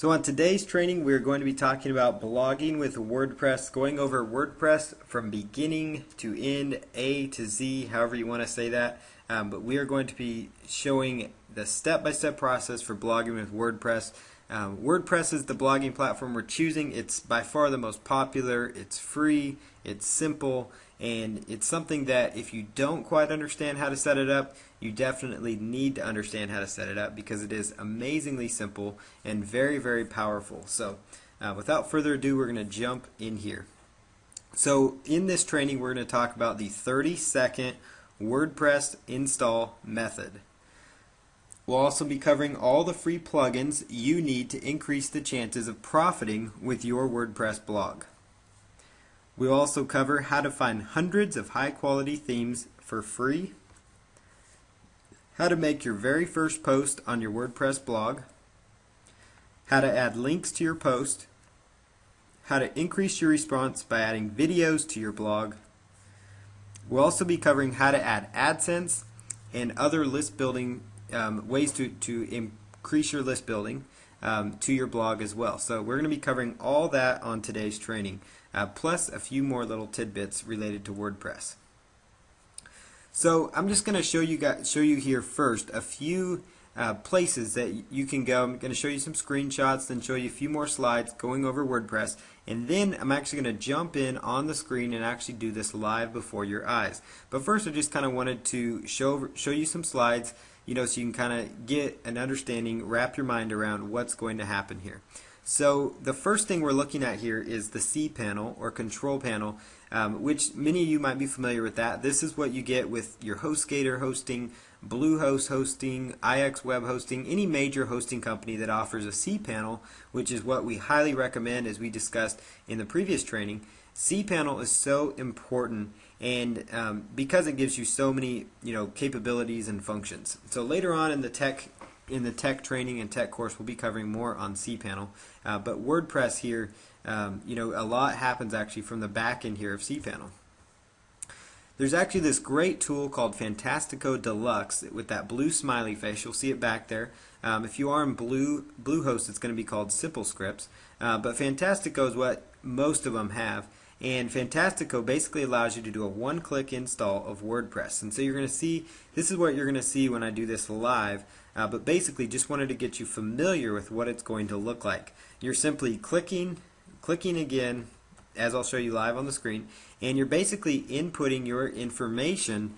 So on today's training, we're going to be talking about blogging with WordPress, going over WordPress from beginning to end, A to Z, however you want to say that. But we are going to be showing the step-by-step process for blogging with WordPress. WordPress is the blogging platform we're choosing. It's by far the most popular. It's free, it's simple, and it's something that if you don't quite understand how to set it up, you definitely need to understand how to set it up because it is amazingly simple and very, very powerful. So without further ado, we're going to jump in here. So in this training, we're going to talk about the 30-second WordPress install method. We'll also be covering all the free plugins you need to increase the chances of profiting with your WordPress blog. We'll also cover how to find hundreds of high-quality themes for free, how to make your very first post on your WordPress blog, how to add links to your post, how to increase your response by adding videos to your blog. We'll also be covering how to add AdSense and other list building ways to increase your list building to your blog as well. So we're going to be covering all that on today's training, plus a few more little tidbits related to WordPress. So I'm just going to show you here first a few places that you can go. I'm going to show you some screenshots, then show you a few more slides going over WordPress, and then I'm actually going to jump in on the screen and actually do this live before your eyes. But first, I just kind of wanted to show you some slides, so you can kind of get an understanding, wrap your mind around what's going to happen here. So the first thing we're looking at here is the C panel or control panel, which many of you might be familiar with that. This is what you get with your HostGator hosting, Bluehost hosting, IX Web hosting, any major hosting company that offers a C panel, which is what we highly recommend as we discussed in the previous training. C panel is so important, and because it gives you so many capabilities and functions. So later on in the tech training and tech course, we'll be covering more on cPanel. But WordPress here, a lot happens actually from the back end here of cPanel. There's actually this great tool called Fantastico Deluxe with that blue smiley face. You'll see it back there. If you are in Bluehost, it's going to be called Simple Scripts. But Fantastico is what most of them have. And Fantastico basically allows you to do a one-click install of WordPress. And so you're going to see, this is what you're going to see when I do this live. But basically just wanted to get you familiar with what it's going to look like. You're simply clicking again, as I'll show you live on the screen, and you're basically inputting your information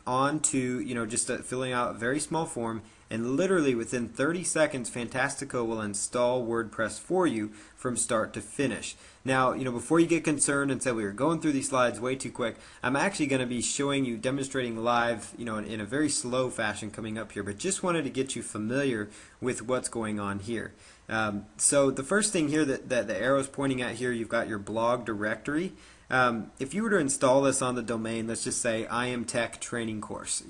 onto, just filling out a very small form, and literally within 30 seconds Fantastico will install WordPress for you from start to finish. Now, before you get concerned and say we were going through these slides way too quick, I'm actually going to be showing you, demonstrating live, in a very slow fashion coming up here, but just wanted to get you familiar with what's going on here. So the first thing here that the arrow's pointing at here, you've got your blog directory. If you were to install this on the domain, let's just say I Am Tech Training Course,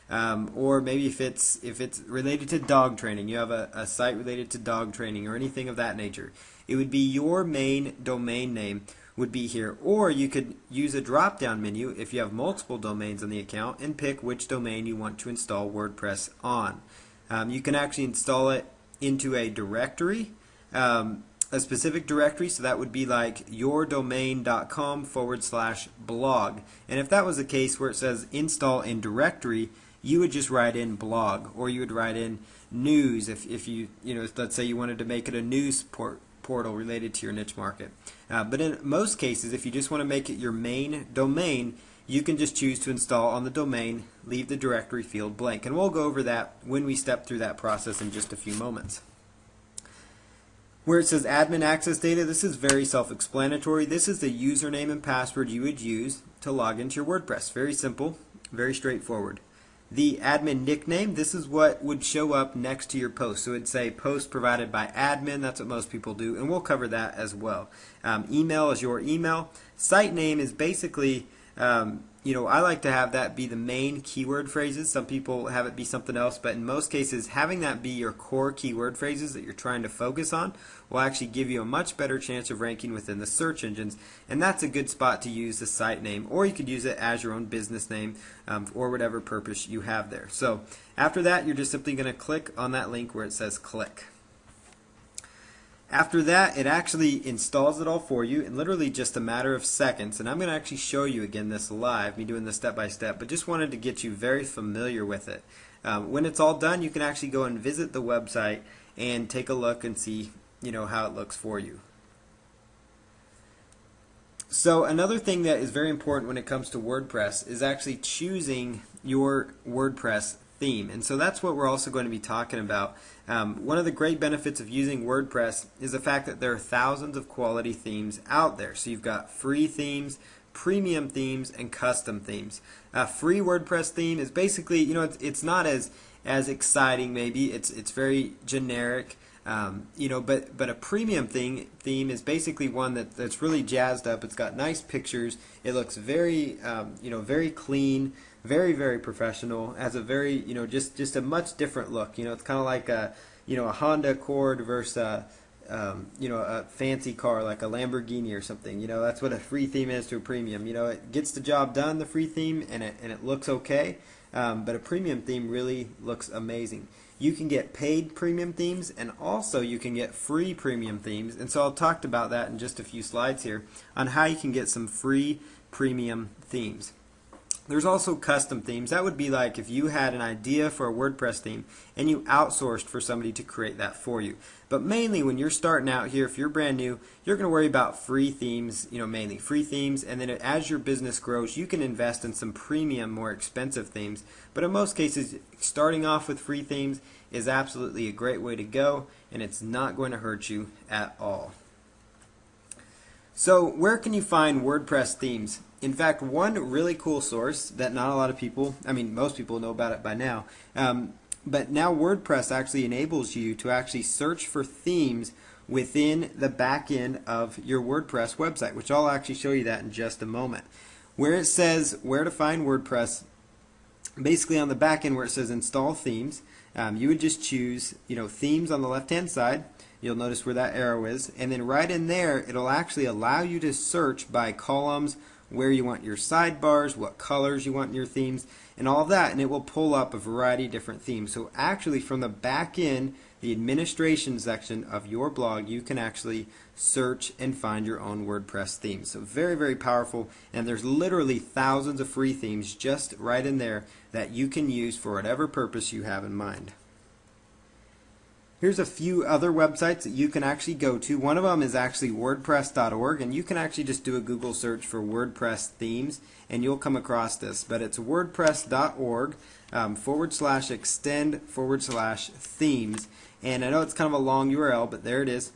or maybe if it's related to dog training, you have a site related to dog training or anything of that nature, it would be your main domain name would be here, or you could use a drop-down menu if you have multiple domains on the account and pick which domain you want to install WordPress on. You can actually install it into a directory, a specific directory, so that would be like yourdomain.com/blog. And if that was the case where it says install in directory, you would just write in blog, or you would write in news if you let's say you wanted to make it a news portal related to your niche market. But in most cases, if you just want to make it your main domain, you can just choose to install on the domain, leave the directory field blank. And we'll go over that when we step through that process in just a few moments. Where it says admin access data, this is very self-explanatory. This is the username and password you would use to log into your WordPress. Very simple, very straightforward. The admin nickname, this is what would show up next to your post. So it'd say post provided by admin. That's what most people do, and we'll cover that as well. Email is your email. Site name is basically, I like to have that be the main keyword phrases. Some people have it be something else, but in most cases, having that be your core keyword phrases that you're trying to focus on will actually give you a much better chance of ranking within the search engines, and that's a good spot to use the site name, or you could use it as your own business name or whatever purpose you have there. So after that, you're just simply going to click on that link where it says click. After that, it actually installs it all for you in literally just a matter of seconds. And I'm going to actually show you again this live, me doing this step by step, but just wanted to get you very familiar with it. When it's all done, you can actually go and visit the website and take a look and see, how it looks for you. So another thing that is very important when it comes to WordPress is actually choosing your WordPress theme. And so that's what we're also going to be talking about. One of the great benefits of using WordPress is the fact that there are thousands of quality themes out there. So you've got free themes, premium themes, and custom themes. A free WordPress theme is basically, it's not as exciting maybe. It's very generic. But a premium theme is basically one that's really jazzed up. It's got nice pictures. It looks very, very clean, very, very professional. Has a very, just a much different look. It's kind of like a Honda Accord versus a fancy car like a Lamborghini or something. That's what a free theme is to a premium. It gets the job done, the free theme, and it looks okay. But a premium theme really looks amazing. You can get paid premium themes, and also you can get free premium themes. And so I'll talk about that in just a few slides here on how you can get some free premium themes. There's also custom themes. That would be like if you had an idea for a WordPress theme and you outsourced for somebody to create that for you. But mainly when you're starting out here, if you're brand new, you're going to worry about free themes, mainly free themes, and then as your business grows, you can invest in some premium, more expensive themes. But in most cases, starting off with free themes is absolutely a great way to go, and it's not going to hurt you at all. So where can you find WordPress themes? In fact, one really cool source that not a lot of people, most people know about it by now, but now WordPress actually enables you to actually search for themes within the back end of your WordPress website, which I'll actually show you that in just a moment. Where it says where to find WordPress, basically on the back end where it says install themes, you would just choose themes on the left hand side. You'll notice where that arrow is, and then right in there it'll actually allow you to search by columns, where you want your sidebars, what colors you want in your themes, and all of that, and it will pull up a variety of different themes. So actually from the back end, the administration section of your blog, you can actually search and find your own WordPress themes. So very, very powerful, and there's literally thousands of free themes just right in there that you can use for whatever purpose you have in mind. Here's a few other websites that you can actually go to. One of them is actually WordPress.org, and you can actually just do a Google search for WordPress themes, and you'll come across this. But it's WordPress.org /extend/themes. And I know it's kind of a long URL, but there it is.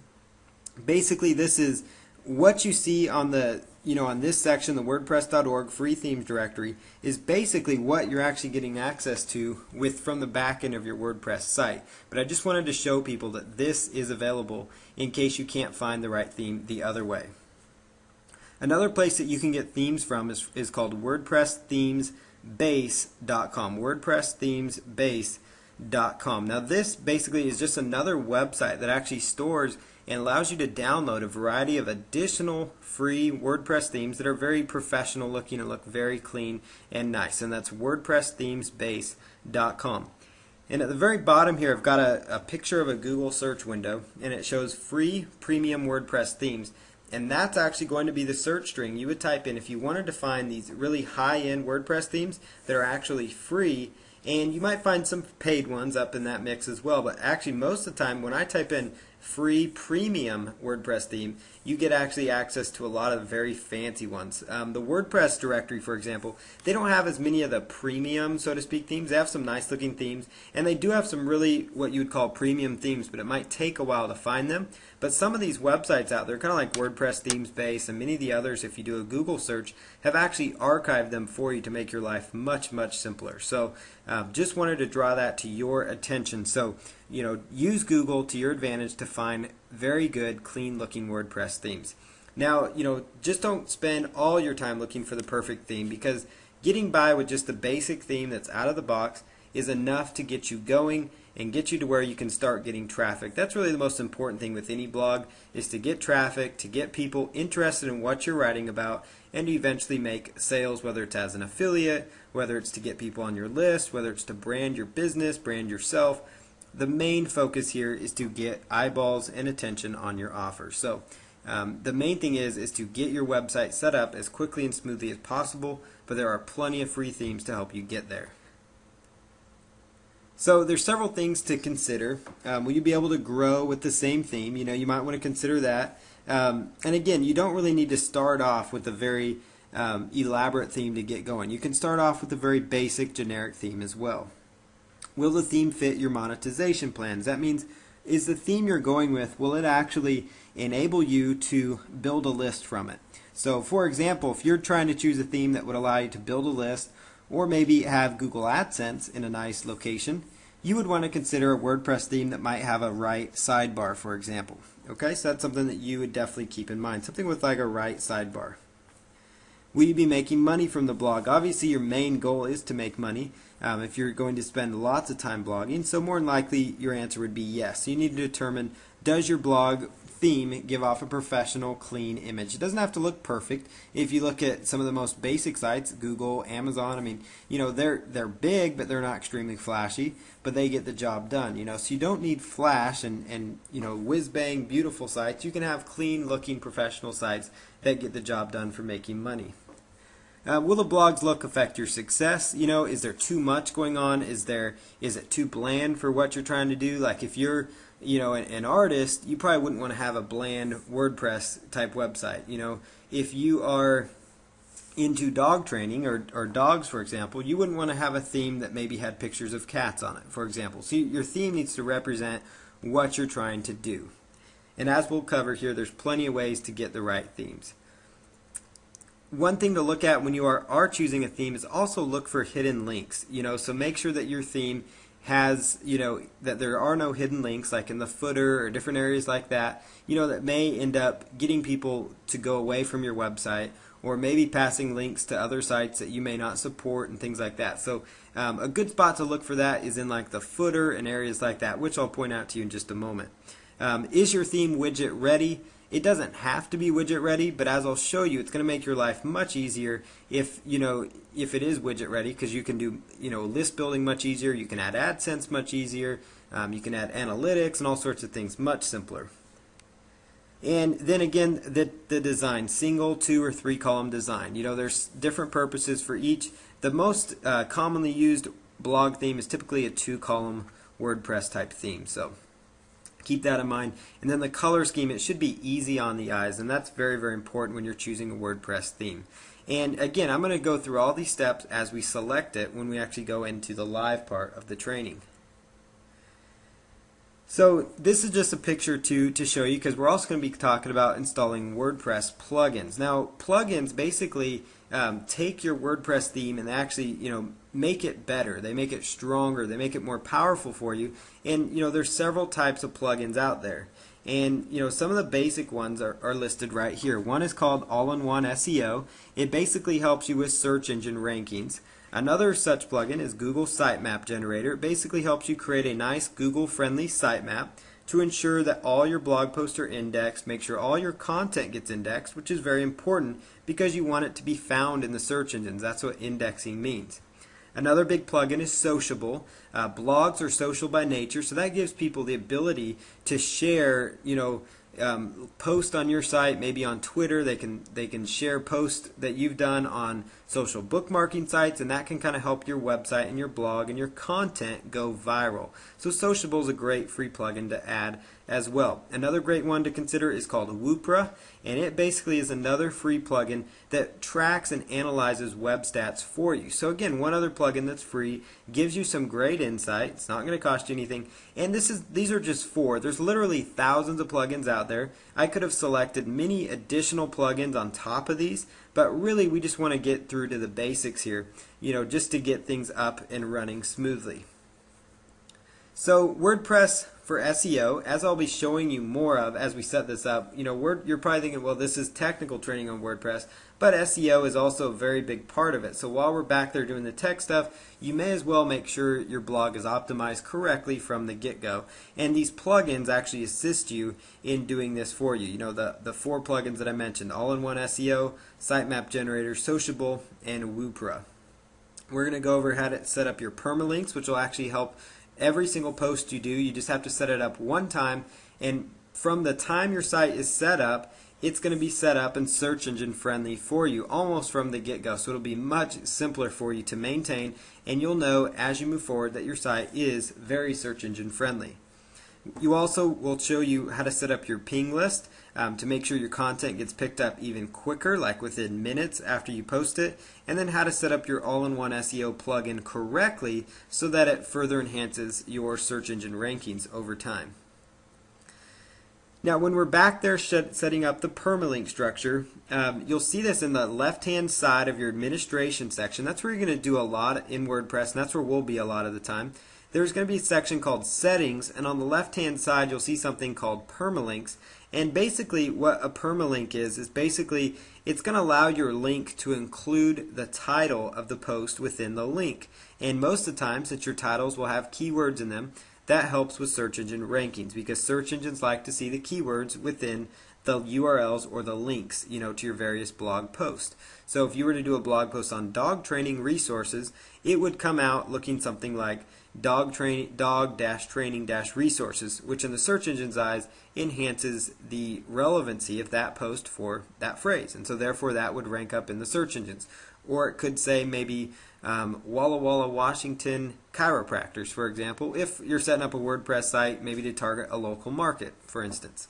Basically, this is what you see on the on this section, the WordPress.org free themes directory, is basically what you're actually getting access to from the back end of your WordPress site. But I just wanted to show people that this is available in case you can't find the right theme the other way. Another place that you can get themes from is called WordPressThemesBase.com. WordPressThemesBase.com. Now this basically is just another website that actually stores and allows you to download a variety of additional free WordPress themes that are very professional looking and look very clean and nice. And that's WordPressThemesBase.com. And at the very bottom here, I've got a picture of a Google search window, and it shows free premium WordPress themes. And that's actually going to be the search string you would type in if you wanted to find these really high-end WordPress themes that are actually free. And you might find some paid ones up in that mix as well. But actually, most of the time, when I type in free premium WordPress theme, you get actually access to a lot of very fancy ones. The WordPress directory, for example, they don't have as many of the premium, so to speak, themes. They have some nice looking themes, and they do have some really what you would call premium themes, but it might take a while to find them. But some of these websites out there, kind of like WordPress Themes Base and many of the others, if you do a Google search, have actually archived them for you to make your life much, much simpler. So just wanted to draw that to your attention. So use Google to your advantage to find very good, clean looking WordPress themes. Now, just don't spend all your time looking for the perfect theme, because getting by with just the basic theme that's out of the box is enough to get you going and get you to where you can start getting traffic. That's really the most important thing with any blog, is to get traffic, to get people interested in what you're writing about, and to eventually make sales, whether it's as an affiliate, whether it's to get people on your list, whether it's to brand your business, brand yourself. the main focus here is to get eyeballs and attention on your offer. So the main thing is to get your website set up as quickly and smoothly as possible, but there are plenty of free themes to help you get there. So there's several things to consider. Will you be able to grow with the same theme? You might want to consider that. And again, you don't really need to start off with a very elaborate theme to get going. You can start off with a very basic generic theme as well. Will the theme fit your monetization plans? That means, is the theme you're going with, will it actually enable you to build a list from it? So for example, if you're trying to choose a theme that would allow you to build a list, or maybe have Google AdSense in a nice location, you would want to consider a WordPress theme that might have a right sidebar, for example. Okay, so that's something that you would definitely keep in mind, something with like a right sidebar. Will you be making money from the blog? Obviously your main goal is to make money if you're going to spend lots of time blogging, so more than likely your answer would be yes. So you need to determine, does your blog theme give off a professional, clean image? It doesn't have to look perfect. If you look at some of the most basic sites, Google, Amazon, I mean, they're big, but they're not extremely flashy, but they get the job done. So you don't need flash and whiz bang beautiful sites. You can have clean looking professional sites that get the job done for making money. Will the blog's look affect your success? Is there too much going on? Is it too bland for what you're trying to do? Like if you're an artist, you probably wouldn't want to have a bland WordPress type website. If you are into dog training or dogs, for example, you wouldn't want to have a theme that maybe had pictures of cats on it, for example. So your theme needs to represent what you're trying to do. And as we'll cover here, there's plenty of ways to get the right themes. One thing to look at when you are choosing a theme is also look for hidden links. So make sure that your theme has, that there are no hidden links like in the footer or different areas like that, that may end up getting people to go away from your website, or maybe passing links to other sites that you may not support and things like that. So a good spot to look for that is in like the footer and areas like that, which I'll point out to you in just a moment. Is your theme widget ready? It doesn't have to be widget ready, but as I'll show you, it's going to make your life much easier if it is widget ready, because you can do list building much easier. You can add AdSense much easier. You can add analytics and all sorts of things much simpler. And then again, the design, single, 2, or 3 column design. There's different purposes for each. The most commonly used blog theme is typically a 2-column WordPress type theme. So keep that in mind. And then the color scheme, it should be easy on the eyes, and that's very, very important when you're choosing a WordPress theme. And again, I'm going to go through all these steps as we select it when we actually go into the live part of the training. So this is just a picture to show you, because we're also going to be talking about installing WordPress plugins. Now plugins basically take your WordPress theme and actually make it better. They make it stronger. They make it more powerful for you. And there's several types of plugins out there. And some of the basic ones are listed right here. One is called All-in-One SEO. It basically helps you with search engine rankings. Another such plugin is Google Sitemap Generator. It basically helps you create a nice Google-friendly sitemap to ensure that all your blog posts are indexed, make sure all your content gets indexed, which is very important because you want it to be found in the search engines. That's what indexing means. Another big plugin is Sociable. Blogs are social by nature, so that gives people the ability to share, post on your site, maybe on Twitter. They can share posts that you've done on social bookmarking sites, and that can kind of help your website and your blog and your content go viral. So Sociable is a great free plugin to add as well. Another great one to consider is called Woopra, and it basically is another free plugin that tracks and analyzes web stats for you. So again, one other plugin that's free, gives you some great insight. It's not going to cost you anything, and these are just 4. There's literally thousands of plugins out there. I could have selected many additional plugins on top of these, but really we just want to get through to the basics here, just to get things up and running smoothly. So WordPress for SEO, as I'll be showing you more of as we set this up, you're probably thinking, well, this is technical training on WordPress, but SEO is also a very big part of it. So while we're back there doing the tech stuff, you may as well make sure your blog is optimized correctly from the get-go. And these plugins actually assist you in doing this for you. The 4 plugins that I mentioned, All-in-One SEO, Sitemap Generator, Sociable, and Woopra. We're going to go over how to set up your permalinks, which will actually help every single post you do. You just have to set it up one time, and from the time your site is set up, it's going to be set up and search engine friendly for you almost from the get-go. So it'll be much simpler for you to maintain, and you'll know as you move forward that your site is very search engine friendly. You also will show you how to set up your ping list to make sure your content gets picked up even quicker, like within minutes after you post it, and then how to set up your all-in-one SEO plugin correctly so that it further enhances your search engine rankings over time. Now, when we're back there setting up the permalink structure, you'll see this in the left-hand side of your administration section. That's where you're going to do a lot in WordPress, and that's where we'll be a lot of the time. There's going to be a section called Settings, and on the left-hand side, you'll see something called Permalinks. And basically, what a permalink is basically it's going to allow your link to include the title of the post within the link. And most of the time, since your titles will have keywords in them, that helps with search engine rankings because search engines like to see the keywords within the URLs or the links, to your various blog posts. So if you were to do a blog post on dog training resources, it would come out looking something like dog-training-resources, which in the search engine's eyes enhances the relevancy of that post for that phrase. And so therefore that would rank up in the search engines. Or it could say maybe Walla Walla, Washington chiropractors, for example, if you're setting up a WordPress site maybe to target a local market, for instance.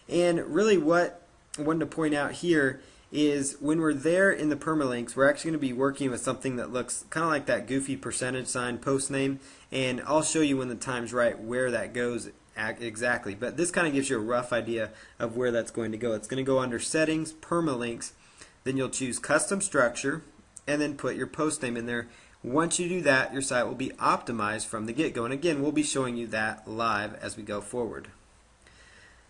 And really what I wanted to point out here is when we're there in the permalinks, we're actually going to be working with something that looks kind of like that goofy percentage sign post name, and I'll show you when the time's right where that goes exactly. But this kind of gives you a rough idea of where that's going to go. It's going to go under Settings, Permalinks, then you'll choose Custom Structure, and then put your post name in there. Once you do that, your site will be optimized from the get-go. And again, we'll be showing you that live as we go forward.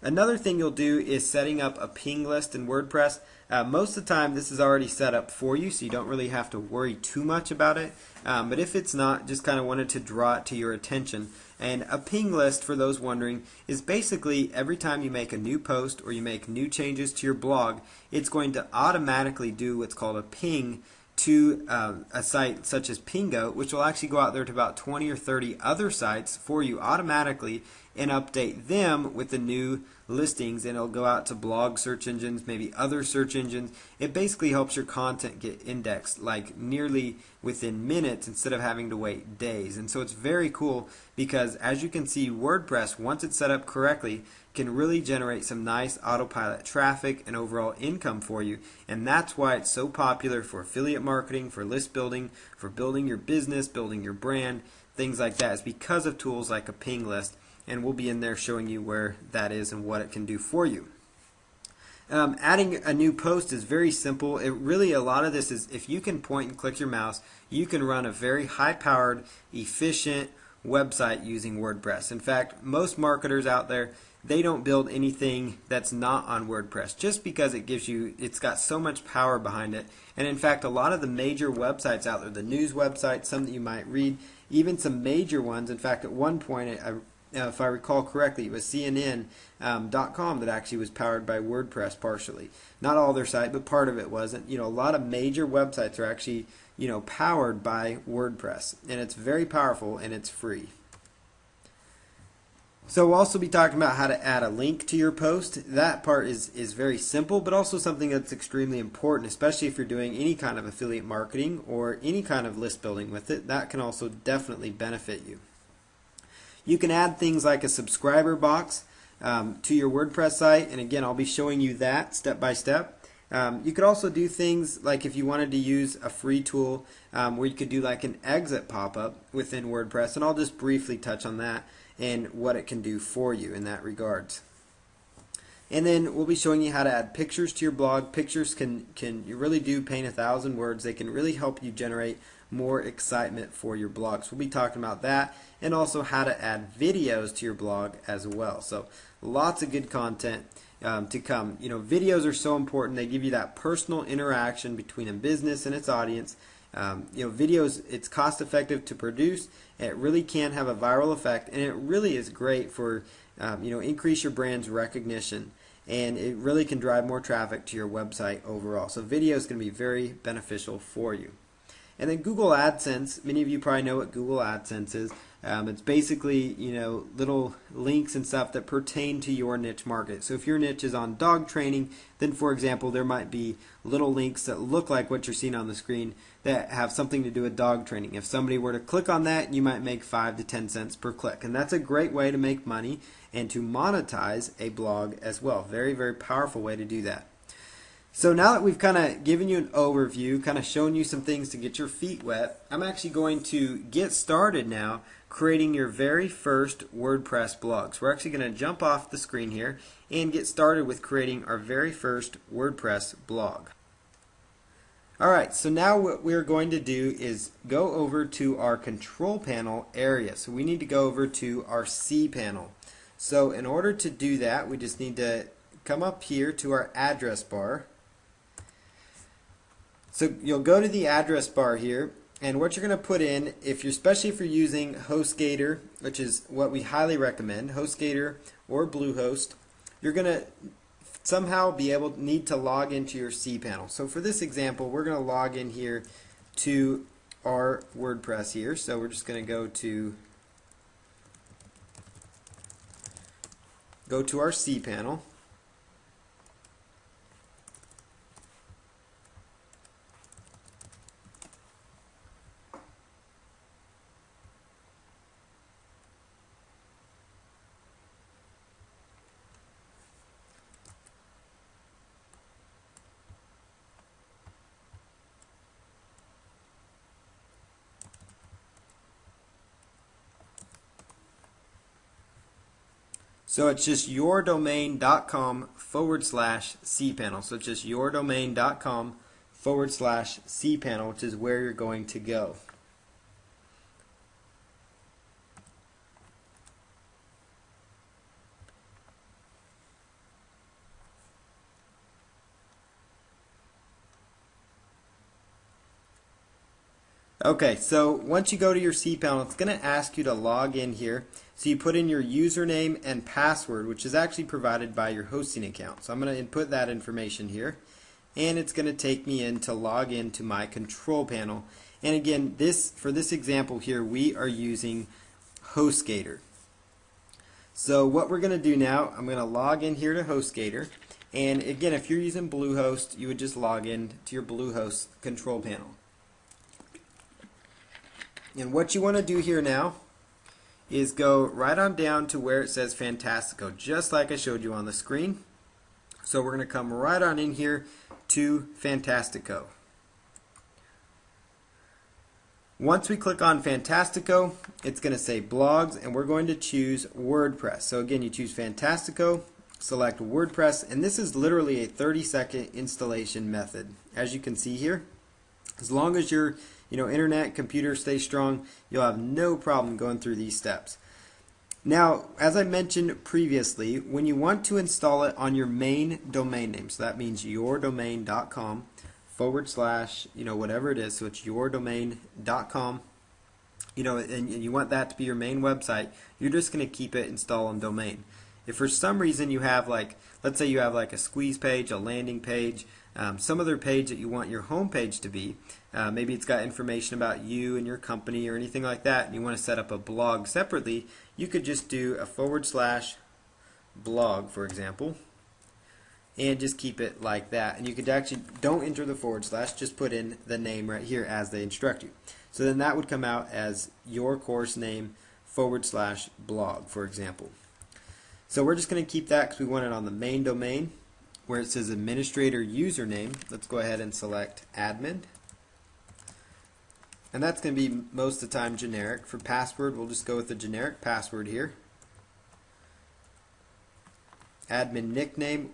Another thing you'll do is setting up a ping list in WordPress. Most of the time this is already set up for you, so you don't really have to worry too much about it. But if it's not, just kind of wanted to draw it to your attention. And a ping list, for those wondering, is basically every time you make a new post or you make new changes to your blog, it's going to automatically do what's called a ping to a site such as Pingo, which will actually go out there to about 20 or 30 other sites for you automatically and update them with the new listings, and it'll go out to blog search engines, maybe other search engines. It basically helps your content get indexed like nearly within minutes instead of having to wait days. And so it's very cool because as you can see, WordPress, once it's set up correctly, can really generate some nice autopilot traffic and overall income for you. And that's why it's so popular for affiliate marketing, for list building, for building your business, building your brand, things like that. It's because of tools like a ping list. And we'll be in there showing you where that is and what it can do for you. Adding a new post is very simple. A lot of this is if you can point and click your mouse, you can run a very high-powered, efficient website using WordPress. In fact, most marketers out there, they don't build anything that's not on WordPress just because it's got so much power behind it. And in fact, a lot of the major websites out there, the news websites, some that you might read, even some major ones. In fact, at one point, if I recall correctly, it was CNN.com that actually was powered by WordPress partially. Not all their site, but part of it wasn't. A lot of major websites are actually, powered by WordPress, and it's very powerful and it's free. So we'll also be talking about how to add a link to your post. That part is very simple, but also something that's extremely important, especially if you're doing any kind of affiliate marketing or any kind of list building with it. That can also definitely benefit you. You can add things like a subscriber box to your WordPress site, and again, I'll be showing you that step by step. You could also do things like if you wanted to use a free tool where you could do like an exit pop-up within WordPress, and I'll just briefly touch on that and what it can do for you in that regards. And then we'll be showing you how to add pictures to your blog. Pictures you really do paint 1,000 words. They can really help you generate more excitement for your blog. So we'll be talking about that and also how to add videos to your blog as well. So lots of good content to come. Videos are so important. They give you that personal interaction between a business and its audience. Videos, it's cost effective to produce. It really can have a viral effect, and it really is great for increase your brand's recognition, and it really can drive more traffic to your website overall. So video is going to be very beneficial for you. And then Google AdSense, many of you probably know what Google AdSense is. It's basically, little links and stuff that pertain to your niche market. So if your niche is on dog training, then for example, there might be little links that look like what you're seeing on the screen that have something to do with dog training. If somebody were to click on that, you might make 5 to 10 cents per click. And that's a great way to make money and to monetize a blog as well. Very, very powerful way to do that. So now that we've kind of given you an overview, kind of shown you some things to get your feet wet, I'm actually going to get started now creating your very first WordPress blog. So we're actually going to jump off the screen here and get started with creating our very first WordPress blog. Alright, so now what we're going to do is go over to our control panel area. So we need to go over to our cPanel. So in order to do that, we just need to come up here to our address bar. So you'll go to the address bar here, and what you're going to put in, especially if you're using HostGator, which is what we highly recommend, HostGator or Bluehost, you're going to somehow need to log into your cPanel. So for this example, we're going to log in here to our WordPress here. So we're just going to go to our cPanel. So it's just yourdomain.com/cPanel. So it's just yourdomain.com/cPanel, which is where you're going to go. Okay, so once you go to your cPanel, it's going to ask you to log in here. So you put in your username and password, which is actually provided by your hosting account. So I'm going to input that information here, and it's going to take me in to log into my control panel. And again, for this example here, we are using HostGator. So what we're going to do now, I'm going to log in here to HostGator. And again, if you're using Bluehost, you would just log in to your Bluehost control panel. And what you want to do here now is go right on down to where it says Fantastico, just like I showed you on the screen. So we're going to come right on in here to Fantastico. Once we click on Fantastico, it's going to say blogs, and we're going to choose WordPress. So again, you choose Fantastico, select WordPress, and this is literally a 30-second installation method. As you can see here, as long as your internet, computer stays strong, you'll have no problem going through these steps. Now, as I mentioned previously, when you want to install it on your main domain name, so that means yourdomain.com / whatever it is, so it's yourdomain.com, and you want that to be your main website, you're just going to keep it installed on domain. If for some reason you have let's say you have a squeeze page, a landing page, some other page that you want your home page to be, maybe it's got information about you and your company or anything like that, and you want to set up a blog separately, you could just do a /blog, for example, and just keep it like that. And you could actually, don't enter the /, just put in the name right here as they instruct you. So then that would come out as your course name /blog, for example. So we're just going to keep that because we want it on the main domain where it says administrator username. Let's go ahead and select admin. And that's going to be most of the time generic. For password, we'll just go with the generic password here. Admin nickname,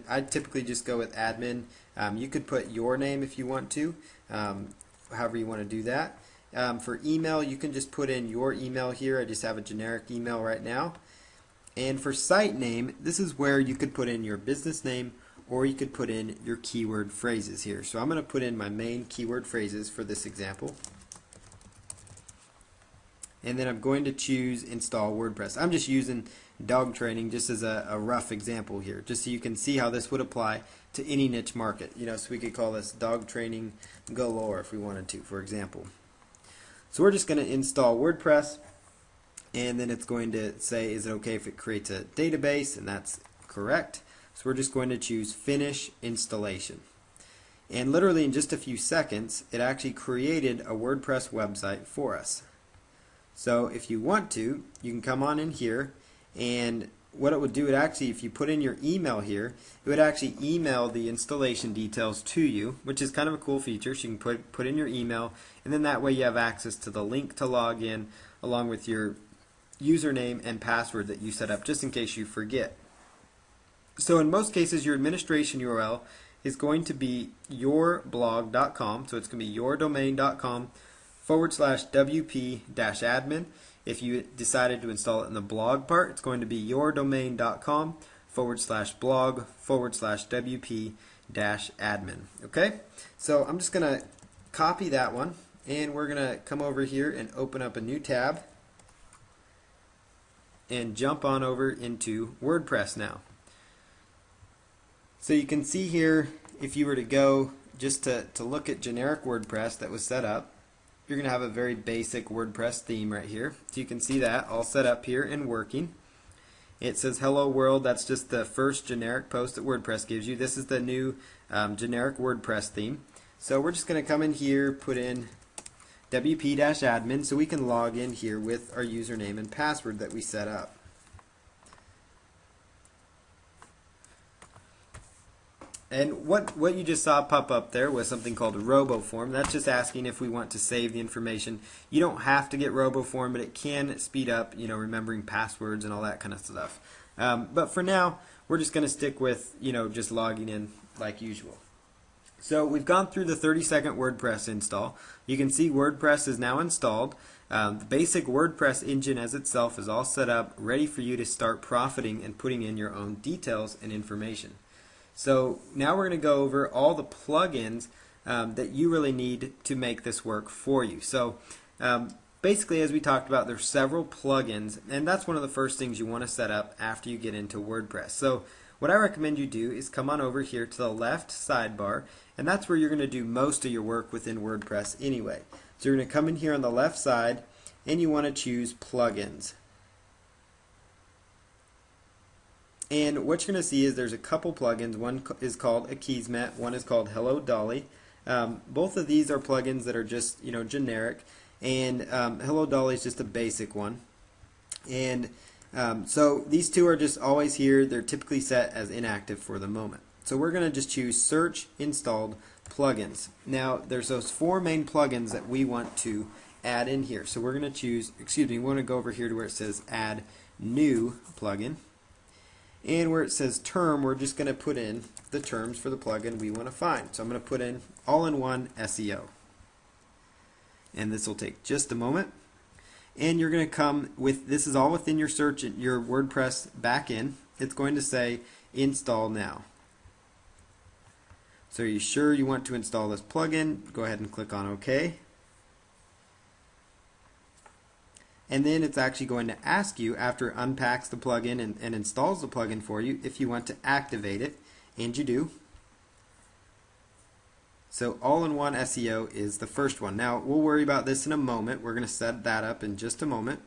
I typically just go with admin. You could put your name if you want to, however you want to do that. For email, you can just put in your email here. I just have a generic email right now. And for site name, this is where you could put in your business name, or you could put in your keyword phrases here. So I'm going to put in my main keyword phrases for this example. And then I'm going to choose install WordPress. I'm just using dog training just as a rough example here, just so you can see how this would apply to any niche market. So we could call this dog training galore if we wanted to, for example. So we're just going to install WordPress. and then it's going to say, is it okay if it creates a database? And that's correct. So we're just going to choose Finish Installation. And literally in just a few seconds, it actually created a WordPress website for us. So if you want to, you can come on in here, and what it would do, it actually, if you put in your email here, it would actually email the installation details to you, which is kind of a cool feature. So you can put in your email, and then that way you have access to the link to log in along with your username and password that you set up, just in case you forget. So in most cases, your administration URL is going to be yourblog.com, so it's going to be yourdomain.com/wp-admin. If you decided to install it in the blog part, it's going to be yourdomain.com/blog/wp-admin. Okay? So I'm just going to copy that one, and we're going to come over here and open up a new tab and jump on over into WordPress now. So you can see here, if you were to go just to look at generic WordPress that was set up, you're going to have a very basic WordPress theme right here. So you can see that all set up here and working. It says hello world. That's just the first generic post that WordPress gives you. This is the new generic WordPress theme. So we're just going to come in here, put in wp-admin so we can log in here with our username and password that we set up. And what you just saw pop up there was something called a RoboForm. That's just asking if we want to save the information. You don't have to get RoboForm, but it can speed up, remembering passwords and all that kind of stuff. But for now, we're just going to stick with, just logging in like usual. So we've gone through the 30-second WordPress install. You can see WordPress is now installed. The basic WordPress engine as itself is all set up, ready for you to start profiting and putting in your own details and information. So now we're going to go over all the plugins that you really need to make this work for you. So basically, as we talked about, there's several plugins, and that's one of the first things you want to set up after you get into WordPress. So what I recommend you do is come on over here to the left sidebar, and that's where you're going to do most of your work within WordPress anyway. So you're going to come in here on the left side, and you want to choose Plugins. And what you're going to see is there's a couple plugins. One is called Akismet, one is called Hello Dolly. Both of these are plugins that are just generic, and Hello Dolly is just a basic one. And so these two are just always here. They're typically set as inactive for the moment. So we're going to just choose Search Installed Plugins. Now there's those four main plugins that we want to add in here. So we're going to choose, we want to go over here to where it says Add New Plugin. And where it says term, we're just going to put in the terms for the plugin we want to find. So I'm going to put in all-in-one SEO. And this will take just a moment. And you're going to come with, this is all within your search, your WordPress backend. It's going to say install now. So are you sure you want to install this plugin? Go ahead and click on OK. And then it's actually going to ask you, after it unpacks the plugin and installs the plugin for you, if you want to activate it, and you do. So all-in-one SEO is the first one. Now we'll worry about this in a moment. We're going to set that up in just a moment.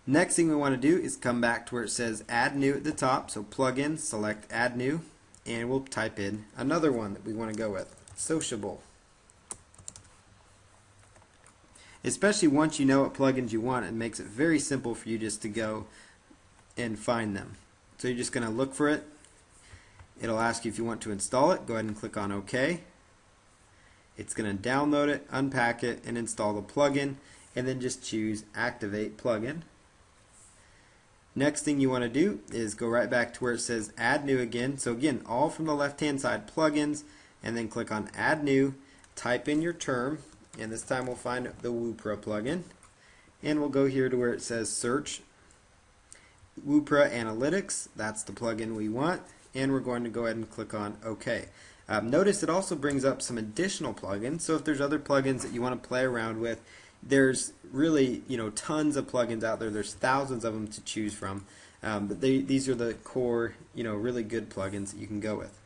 Next thing we want to do is come back to where it says Add New at the top. So Plugins, select Add New, and we'll type in another one that we want to go with, Sociable. Especially once you know what plugins you want, it makes it very simple for you just to go and find them. So you're just going to look for it. It'll ask you if you want to install it. Go ahead and click on OK. It's going to download it, unpack it, and install the plugin, and then just choose Activate Plugin. Next thing you want to do is go right back to where it says Add New again. So again, all from the left-hand side, plugins, and then click on Add New, type in your term, and this time we'll find the WooPro plugin, and we'll go here to where it says Search WooPro Analytics. That's the plugin we want, and we're going to go ahead and click on OK. Notice it also brings up some additional plugins, so if there's other plugins that you want to play around with, there's really tons of plugins out there. There's thousands of them to choose from, but these are the core really good plugins that you can go with.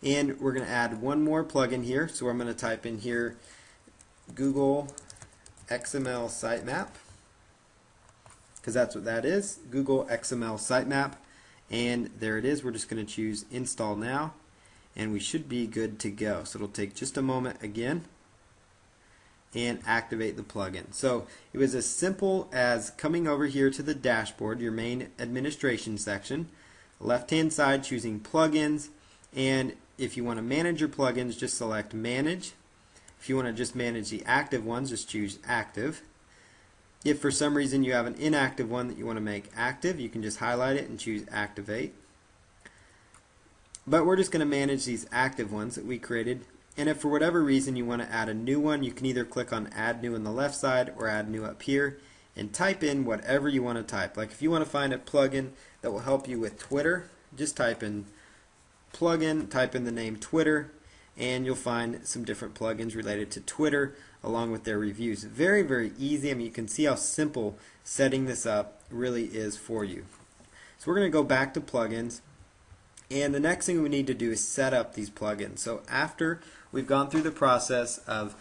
And we're going to add one more plugin here, so I'm going to type in here Google XML sitemap, because that's what that is, Google XML sitemap. And there it is. We're just going to choose install now, and we should be good to go. So it'll take just a moment again and activate the plugin. So it was as simple as coming over here to the dashboard, your main administration section, left hand side choosing plugins, and if you want to manage your plugins, just select manage. If you want to just manage the active ones, just choose active. If for some reason you have an inactive one that you want to make active, you can just highlight it and choose activate. But we're just going to manage these active ones that we created. And if for whatever reason you want to add a new one, you can either click on add new on the left side or add new up here and type in whatever you want to type. Like if you want to find a plugin that will help you with Twitter, just type in plugin, type in the name Twitter, and you'll find some different plugins related to Twitter along with their reviews. Very, very easy. I mean, you can see how simple setting this up really is for you. So we're going to go back to plugins, and the next thing we need to do is set up these plugins. So after we've gone through the process of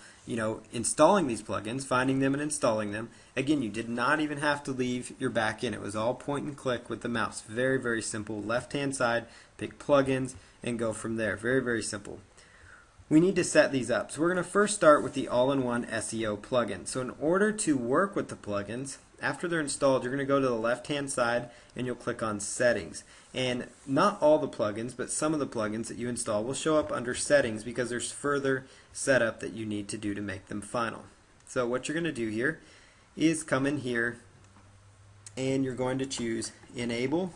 installing these plugins, finding them and installing them, again, you did not even have to leave your back end. It was all point and click with the mouse. Very, very simple. Left hand side, pick plugins and go from there. Very, very simple. We need to set these up. So we're going to first start with the all-in-one SEO plugin. So in order to work with the plugins, after they're installed, you're going to go to the left-hand side and you'll click on Settings. And not all the plugins, but some of the plugins that you install will show up under Settings because there's further setup that you need to do to make them final. So what you're going to do here is come in here and you're going to choose Enable.